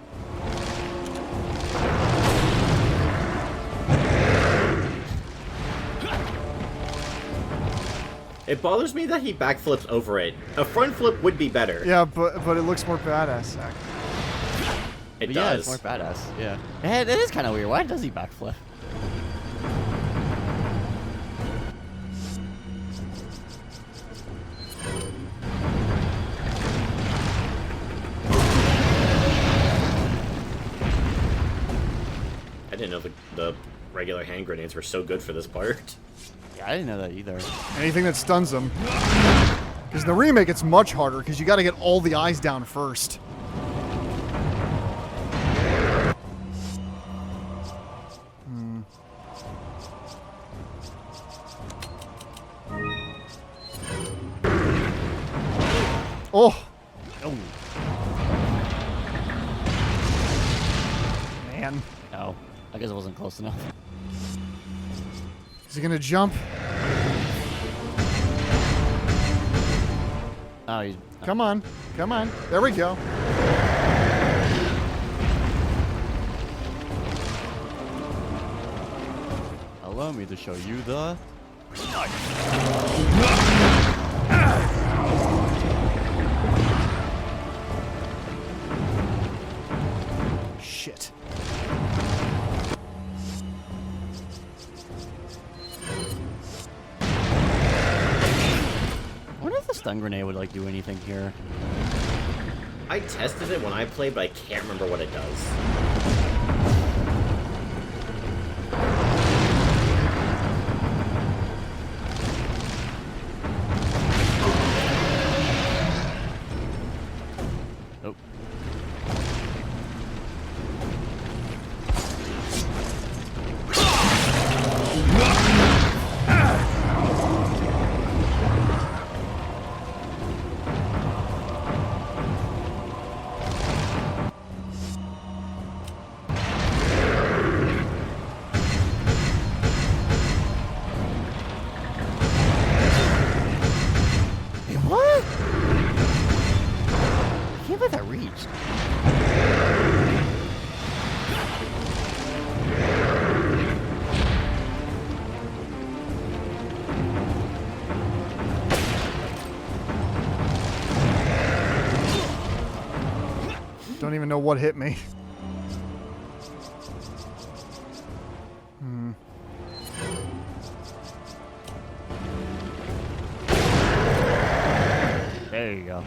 It bothers me that he backflips over it. A front flip would be better. Yeah, but it looks more badass, Zach. It But yeah, it's does. more badass. Yeah. It is kind of weird. Why does he backflip? I didn't know the regular hand grenades were so good for this part. Yeah, I didn't know that either. Anything that stuns him. Because in the remake, it's much harder, because you got to get all the eyes down first. Oh! Oh. Man. No. I guess it wasn't close enough. Is he going to jump? Oh, he's... Come on. Come on. There we go. Allow me to show you the... Shit. I wonder if the stun grenade would, like, do anything here. I tested it when I played, but I can't remember what it does. Oh. reached. Don't even know what hit me. There you go.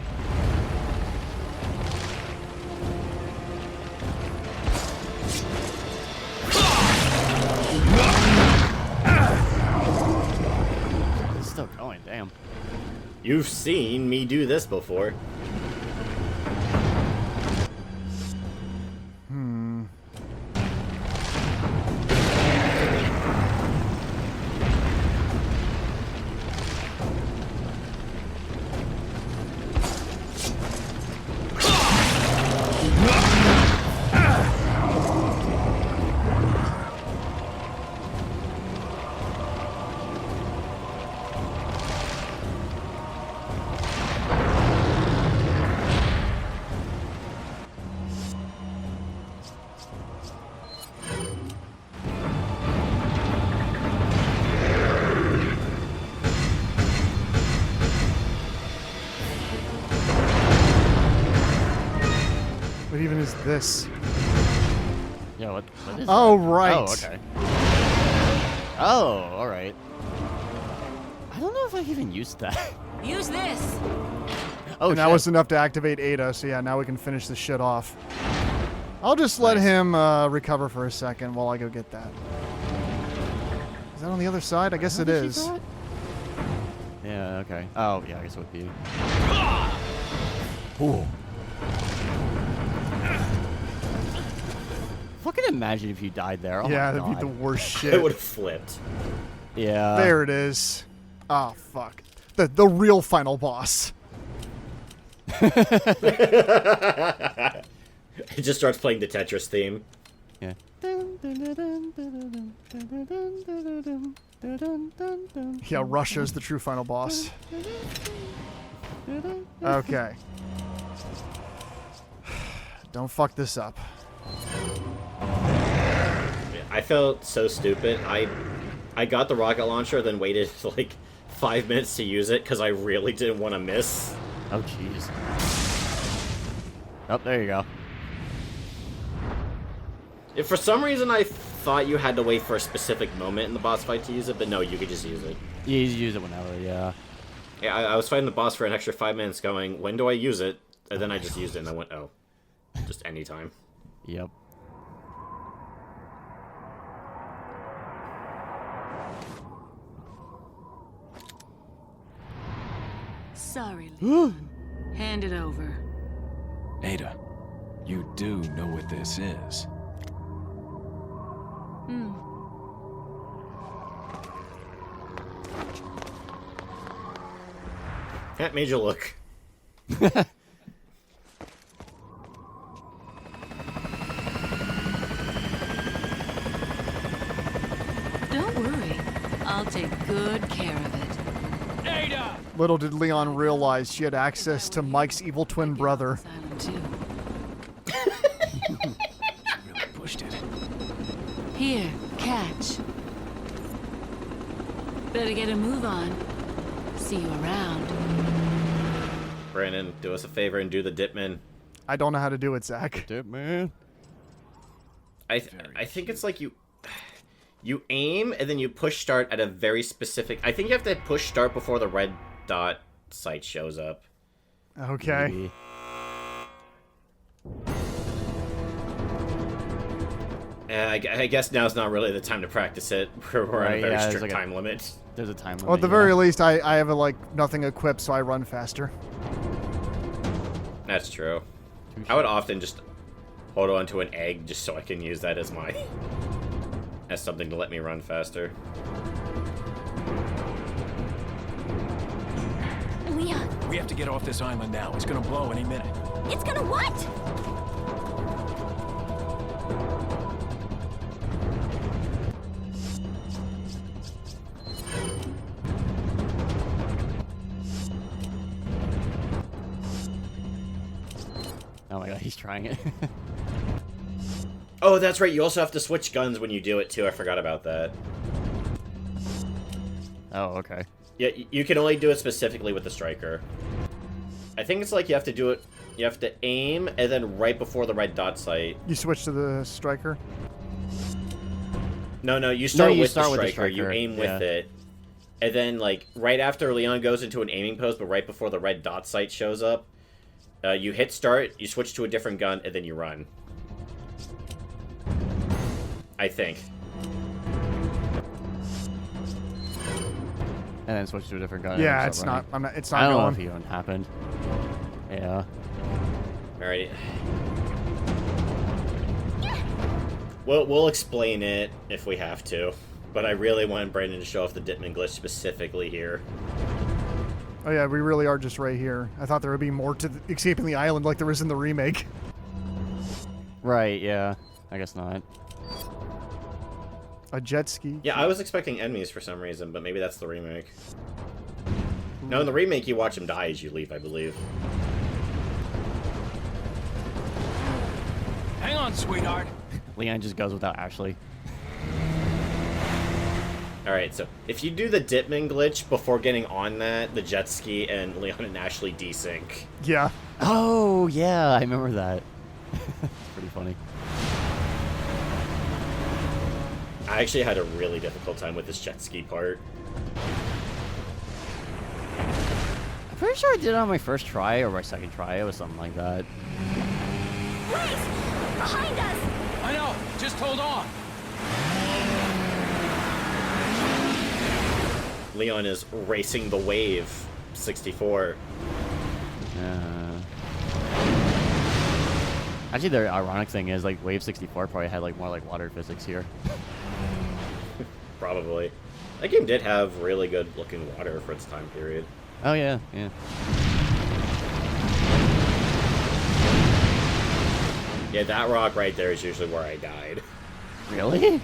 It's still going, damn. You've seen me do this before. What even is this? Yeah, what is Oh, that? right. Oh, okay. Oh, alright. I don't know if I even used that. Use this. Oh, And that shit. was enough to activate Ada, so yeah, now we can finish this shit off. I'll just let him recover for a second while I go get that. Is that on the other side? I guess it Did she is. throw it? Yeah, okay. Oh, yeah, I guess it would be. Ooh. Fucking imagine if you died there. Oh Yeah, my that'd be God. the worst It shit. would have flipped. Yeah. There it is. Oh, fuck. The real final boss. It just starts playing the Tetris theme. Yeah. Yeah, Russia's the true final boss. Okay. Don't fuck this up. I felt so stupid. I got the rocket launcher, then waited like 5 minutes to use it because I really didn't want to miss. Oh, jeez. Oh, there you go. If for some reason I thought you had to wait for a specific moment in the boss fight to use it, but no, you could just use it. Yeah, you use it whenever, yeah. Yeah, I was fighting the boss for an extra 5 minutes going, when do I use it? And then I just used it and I went, oh, just anytime. Yep. Sorry, Leon. Hand it over. Ada, you do know what this is. Hmm. That made you look. Don't worry. I'll take good care of it. Little did Leon realize she had access to Mike's evil twin brother. Silent too. Really pushed it. Here, catch. Better get a move on. See you around. Brandon, do us a favor and do the Dipman. I don't know how to do it, Zach. Dip, man. I think it's like you aim and then you push start at a very specific. I think you have to push start before the red dot sight shows up. Okay. Maybe. I guess now's not really the time to practice it. We're on Right, a very yeah, there's strict like a- time limit. There's a time limit. Well, at the yeah. very least, I have nothing equipped, so I run faster. That's true. I would often just hold on to an egg just so I can use that as something to let me run faster. Leon, We have to get off this island now. It's gonna blow any minute. it's gonna what? Oh my god, he's trying it. Oh, that's right. You also have to switch guns when you do it, too. I forgot about that. Oh, okay. Yeah, you can only do it specifically with the striker. I think it's like you have to do it... You have to aim, and then right before the red dot sight. You switch to the striker? No, you start with the with the striker. You aim with it. And then, like, right after Leon goes into an aiming post, but right before the red dot sight shows up, you hit start, you switch to a different gun, and then you run. I think. And then switch to a different gun. Yeah, it's not. It's not. I don't going. know if it even happened. Yeah. Alright. We'll explain it if we have to, but I really want Brandon to show off the Ditman glitch specifically here. Oh yeah, we really are just right here. I thought there would be more to escaping the island like there was in the remake. Right, yeah. I guess not. A jet ski. Yeah, I was expecting enemies for some reason, but maybe that's the remake. No, in the remake, you watch him die as you leave, I believe. Hang on, sweetheart. Leon just goes without Ashley. Alright, so if you do the Ditman glitch before getting on that, the jet ski and Leon and Ashley desync. Yeah. Oh, yeah, I remember that. It's pretty funny. I actually had a really difficult time with this jet ski part. I'm pretty sure I did it on my first try or my second try. It was something like that. Wait! Behind us! I know. Just hold on. Leon is racing the wave 64. Actually, the ironic thing is, like, Wave 64 probably had, like, more, like, water physics here. Probably. That game did have really good looking water for its time period. Oh, yeah, yeah. Yeah, that rock right there is usually where I died. Really?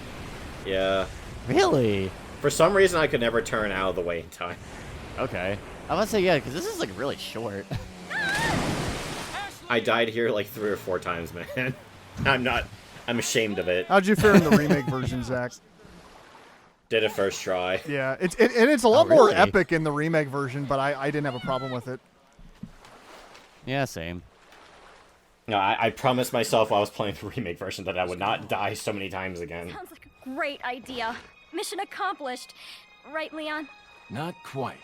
Yeah. Really? For some reason, I could never turn out of the way in time. Okay. I was about to say, yeah, because this is, like, really short. I died here like 3 or 4 times, man. I'm ashamed of it. How'd you fare in the remake version, Zach? Did it first try. Yeah, it's a lot more really? epic in the remake version, but I didn't have a problem with it. Yeah, same. No, I promised myself while I was playing the remake version that I would not die so many times again. Sounds like a great idea. Mission accomplished. Right, Leon? Not quite.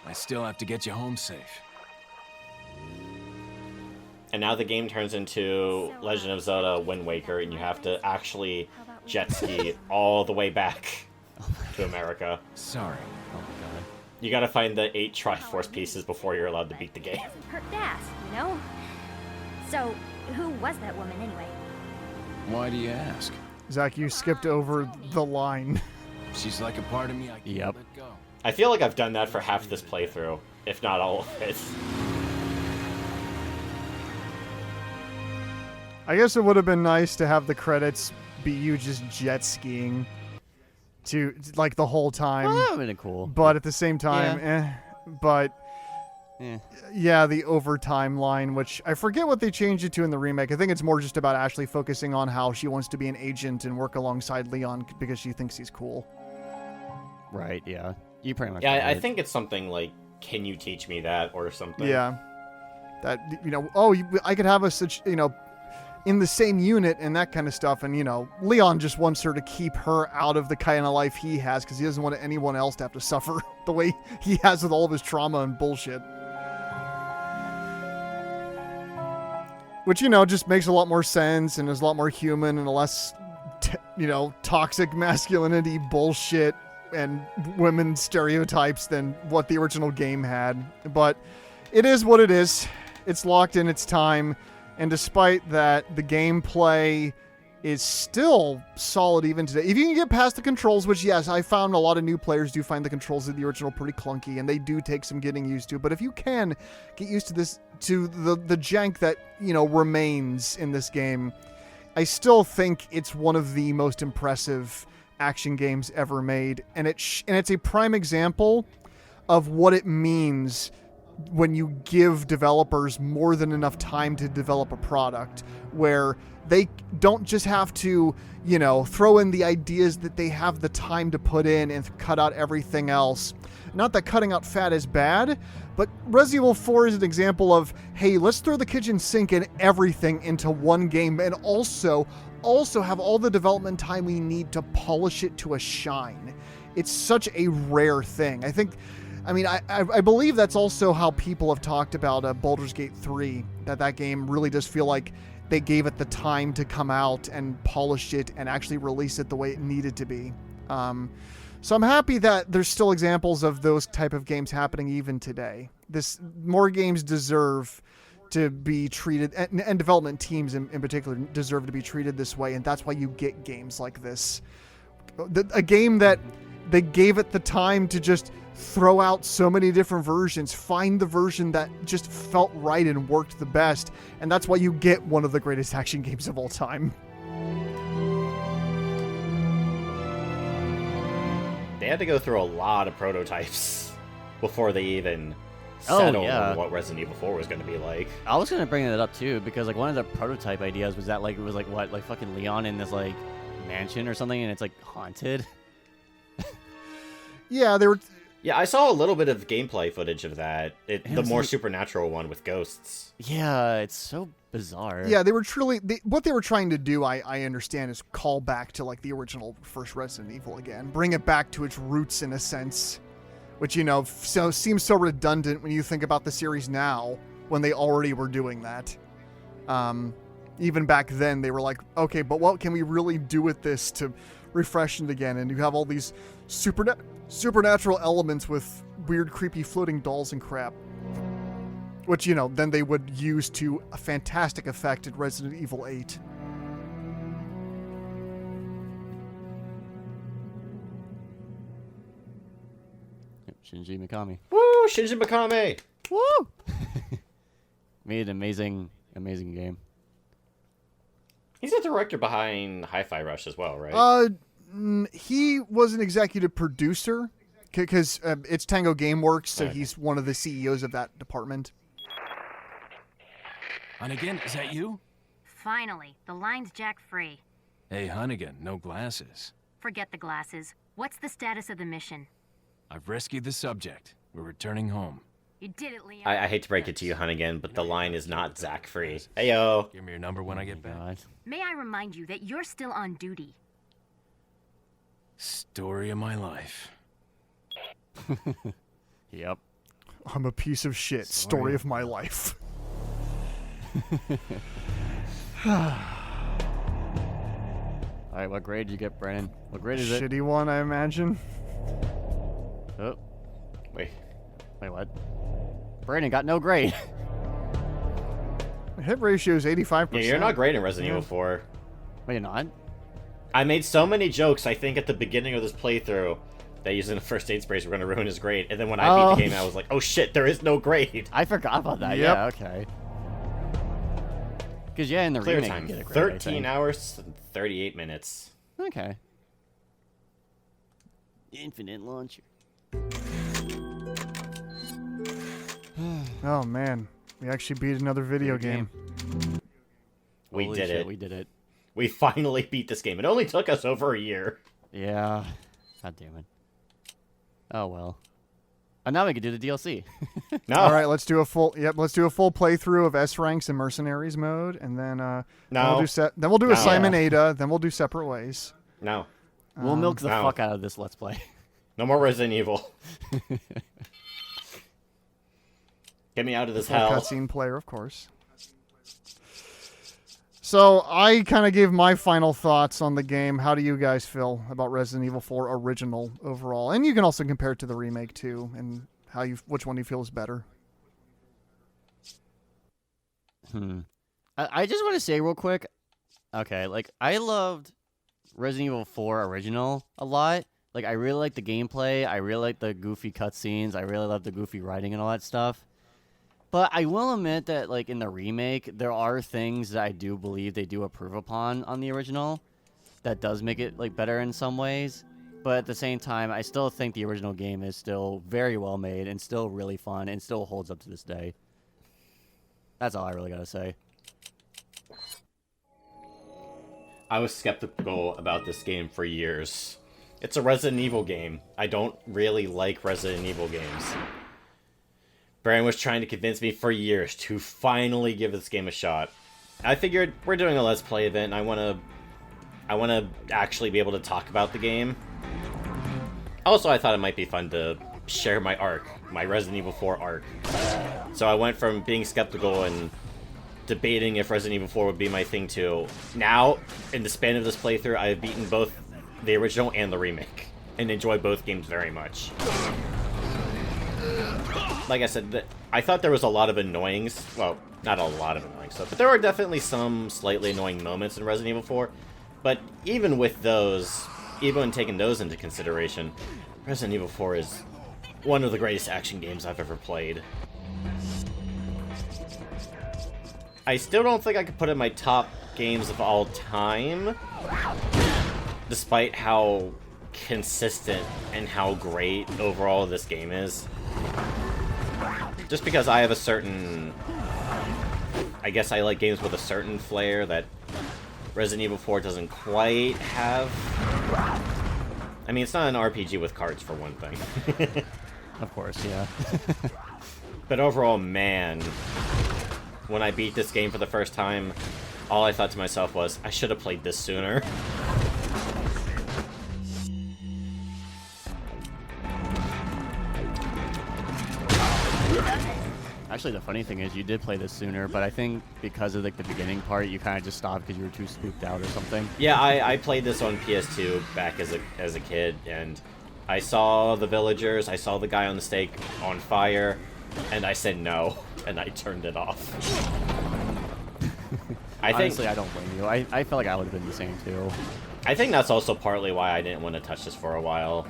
I still have to get you home safe. And now the game turns into Legend of Zelda Wind Waker, and you have to actually jet ski all the way back to America. Sorry. Oh, my God. You gotta find the 8 Triforce pieces before you're allowed to beat the game. It doesn't hurt to ask, you know? So, who was that woman anyway? Why do you ask? Zach, you skipped over the line. She's like a part of me I can't Yep. let go. I feel like I've done that for half this playthrough, if not all of it. I guess it would have been nice to have the credits be you just jet skiing to like the whole time. Well, that would have been cool. But at the same time, But yeah, the overtime line, which I forget what they changed it to in the remake. I think it's more just about Ashley focusing on how she wants to be an agent and work alongside Leon because she thinks he's cool. Right, yeah. You pretty much Yeah, I did. think it's something like, can you teach me that, or something. Yeah. That, I could have us, in the same unit and that kind of stuff. And, Leon just wants her to keep her out of the kind of life he has because he doesn't want anyone else to have to suffer the way he has with all of his trauma and bullshit. Which, just makes a lot more sense and is a lot more human and a less, toxic masculinity bullshit and women stereotypes than what the original game had. But it is what it is. It's locked in its time. And despite that, the gameplay is still solid even today. If you can get past the controls, which, yes, I found a lot of new players do find the controls of the original pretty clunky, and they do take some getting used to. But if you can get used to this, to the jank that, remains in this game, I still think it's one of the most impressive action games ever made. And it's a prime example of what it means when you give developers more than enough time to develop a product, where they don't just have to, you know, throw in the ideas that they have the time to put in and cut out everything else. Not that cutting out fat is bad, but Resident Evil 4 is an example of, hey, let's throw the kitchen sink and everything into one game, and also have all the development time we need to polish it to a shine. It's such a rare thing. I believe that's also how people have talked about Baldur's Gate 3, that game really does feel like they gave it the time to come out and polish it and actually release it the way it needed to be. So I'm happy that there's still examples of those type of games happening even today. More games deserve to be treated, and development teams in particular deserve to be treated this way, and that's why you get games like this. A game that they gave it the time to just throw out so many different versions, find the version that just felt right and worked the best, and that's why you get one of the greatest action games of all time. They had to go through a lot of prototypes before they even settled on what Resident Evil 4 was going to be like. I was going to bring that up too, because like one of the prototype ideas was that like it was like what, like fucking Leon in this like mansion or something, and it's like haunted. Yeah, they were. Yeah, I saw a little bit of gameplay footage of that. The more like, supernatural one with ghosts. Yeah, it's so bizarre. Yeah, they were truly what they were trying to do. I understand is call back to like the original first Resident Evil again, bring it back to its roots in a sense, which seems so redundant when you think about the series now, when they already were doing that. Even back then, they were like, okay, but what can we really do with this to refresh it again? And you have all these supernatural elements with weird, creepy floating dolls and crap. Which, then they would use to a fantastic effect in Resident Evil 8. Shinji Mikami. Woo! Shinji Mikami! Woo! Made an amazing game. He's the director behind Hi-Fi Rush as well, right? He was an executive producer, because it's Tango Gameworks, so he's one of the CEOs of that department. Hunnigan, is that you? Finally, the line's jack free. Hey, Hunnigan, no glasses. Forget the glasses. What's the status of the mission? I've rescued the subject. We're returning home. You did it, Leon. I hate to break it to you, Hunnigan, but the line is not Zach free. Heyo. Give me your number when I get back. May I remind you that you're still on duty. Story of my life. Yep. I'm a piece of shit. Story of my life. Alright, what grade did you get, Brandon? What grade is it? Shitty one, I imagine. Oh. Wait, what? Brandon got no grade. Hit ratio is 85%. Yeah, you're not great in Resident Evil 4. Wait, you're not? I made so many jokes, I think, at the beginning of this playthrough that using the first aid sprays were going to ruin his grade. And then when I beat the game, I was like, oh shit, there is no grade. I forgot about that. Yep. Yeah, okay. Because, yeah, in the Clear remake, time, you get a grade, 13 hours and 38 minutes. Okay. Infinite launcher. Oh, man. We actually beat another video game. We Holy did shit, it. We did it. We finally beat this game. It only took us over a year. Yeah. God damn it. Oh, well. And now we can do the DLC. No. All right, let's do a full playthrough of S ranks and mercenaries mode, and then then we'll do Assignment Ada, then we'll do Separate Ways. No. We'll milk the fuck out of this Let's Play. No more Resident Evil. Get me out of this Full hell. cutscene player, of course. So I kind of gave my final thoughts on the game. How do you guys feel about Resident Evil 4 original overall? And you can also compare it to the remake too, and which one you feel is better. I just want to say real quick. Okay, like I loved Resident Evil 4 original a lot. Like I really like the gameplay. I really like the goofy cutscenes. I really love the goofy writing and all that stuff. But I will admit that, like, in the remake, there are things that I do believe they do improve upon on the original that does make it, like, better in some ways. But at the same time, I still think the original game is still very well made and still really fun and still holds up to this day. That's all I really gotta say. I was skeptical about this game for years. It's a Resident Evil game. I don't really like Resident Evil games. Baron was trying to convince me for years to finally give this game a shot. I figured we're doing a Let's Play event, and I wanna actually be able to talk about the game. Also, I thought it might be fun to share my arc, my Resident Evil 4 arc. So I went from being skeptical and debating if Resident Evil 4 would be my thing to now, in the span of this playthrough, I have beaten both the original and the remake, and enjoy both games very much. Like I said, I thought there was a lot of annoyings. Well, not a lot of annoying stuff, but there were definitely some slightly annoying moments in Resident Evil 4. But even with those, even when taking those into consideration, Resident Evil 4 is one of the greatest action games I've ever played. I still don't think I could put it in my top games of all time, despite how consistent and how great overall this game is. Just because I have a certain... I guess I like games with a certain flair that Resident Evil 4 doesn't quite have. I mean, it's not an RPG with cards, for one thing. Of course, yeah. But overall, man, when I beat this game for the first time, all I thought to myself was, I should have played this sooner. Actually, the funny thing is, you did play this sooner, but I think because of like the beginning part, you kind of just stopped because you were too spooked out or something. Yeah, I played this on PS2 back as a kid, and I saw the villagers, I saw the guy on the stake on fire, and I said no, and I turned it off. Honestly, I don't blame you. I felt like I would have been the same too. I think that's also partly why I didn't want to touch this for a while.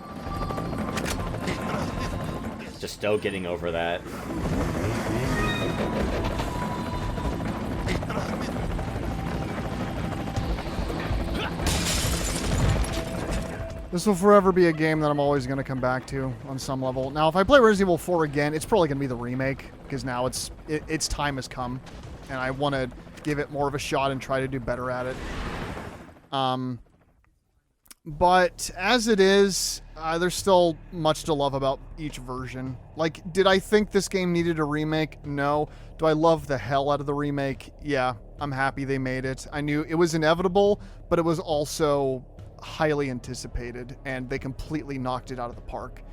Just still getting over that. This will forever be a game that I'm always going to come back to on some level. Now, if I play Resident Evil 4 again, it's probably going to be the remake, because now its time has come, and I want to give it more of a shot and try to do better at it. But as it is, there's still much to love about each version. Like, did I think this game needed a remake? No. Do I love the hell out of the remake? Yeah, I'm happy they made it. I knew it was inevitable, but it was also highly anticipated, and they completely knocked it out of the park.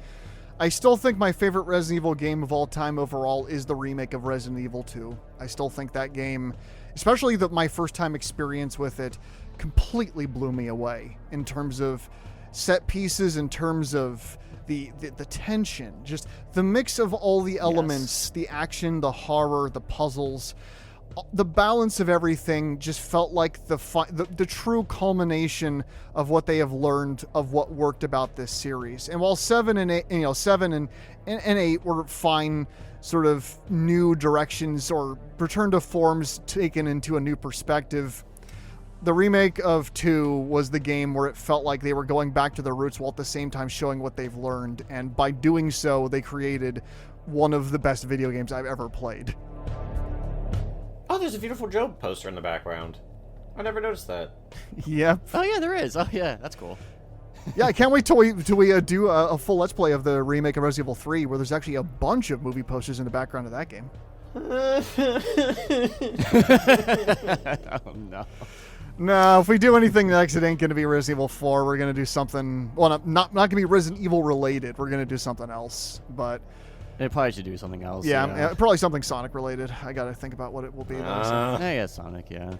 I still think my favorite Resident Evil game of all time overall is the remake of Resident Evil 2. I still think that game, especially my first time experience with it, completely blew me away in terms of set pieces, in terms of the tension, just the mix of all the elements, the action, the horror, the puzzles, the balance of everything just felt like the true culmination of what they have learned of what worked about this series. And while 7 and 8, 7 and 8 were fine sort of new directions or return to forms taken into a new perspective, the remake of 2 was the game where it felt like they were going back to their roots while at the same time showing what they've learned. And by doing so, they created one of the best video games I've ever played. Oh, there's a beautiful Job poster in the background. I never noticed that. Yep. Oh yeah, there is. Oh yeah, that's cool. Yeah, I can't wait till we do a full Let's Play of the remake of Resident Evil 3, where there's actually a bunch of movie posters in the background of that game. Oh no. No, if we do anything next, it ain't going to be Resident Evil 4. We're going to do something... Well, not going to be Resident Evil related. We're going to do something else, but... They probably should do something else. Yeah, probably something Sonic related. I got to think about what it will be. Yeah, Sonic, yeah.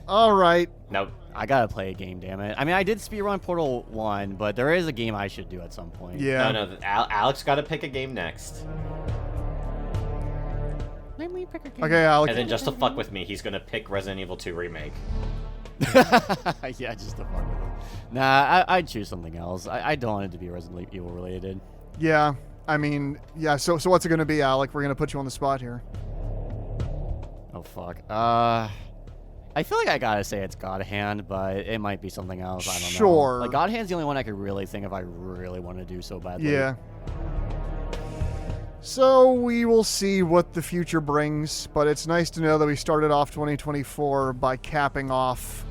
All right. Nope. I got to play a game, damn it. I mean, I did speedrun Portal 1, but there is a game I should do at some point. Yeah. No, Alex got to pick a game next. Let me pick a game. Okay, Alex. And then just to fuck with me, he's going to pick Resident Evil 2 Remake. Yeah, just to fuck with it. Nah, I'd choose something else. I don't want it to be Resident Evil related. Yeah, I mean, yeah, so what's it going to be, Alec? We're going to put you on the spot here. Oh, fuck. I feel like I gotta say it's God Hand, but it might be something else. I don't know. Sure. Like, God Hand's the only one I could really think if I really want to do so badly. Yeah. So we will see what the future brings, but it's nice to know that we started off 2024 by capping off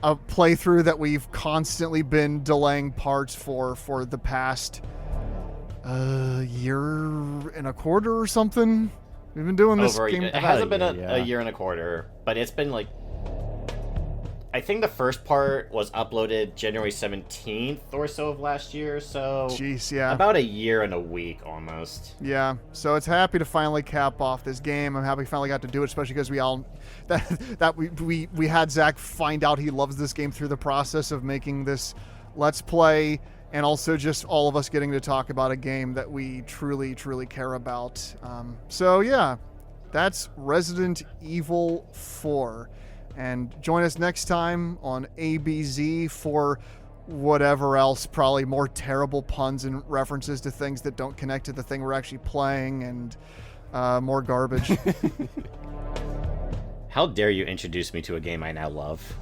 a playthrough that we've constantly been delaying parts for the past year and a quarter or something. We've been doing this game. It hasn't been a year and a quarter, but it's been like, I think the first part was uploaded January 17th or so of last year, so Jeez, yeah. about a year and a week almost. Yeah, so it's happy to finally cap off this game. I'm happy we finally got to do it, especially because we all we had Zach find out he loves this game through the process of making this Let's Play, and also just all of us getting to talk about a game that we truly, truly care about. So yeah, that's Resident Evil 4. And join us next time on ABZ for whatever else, probably more terrible puns and references to things that don't connect to the thing we're actually playing, and more garbage. How dare you introduce me to a game I now love?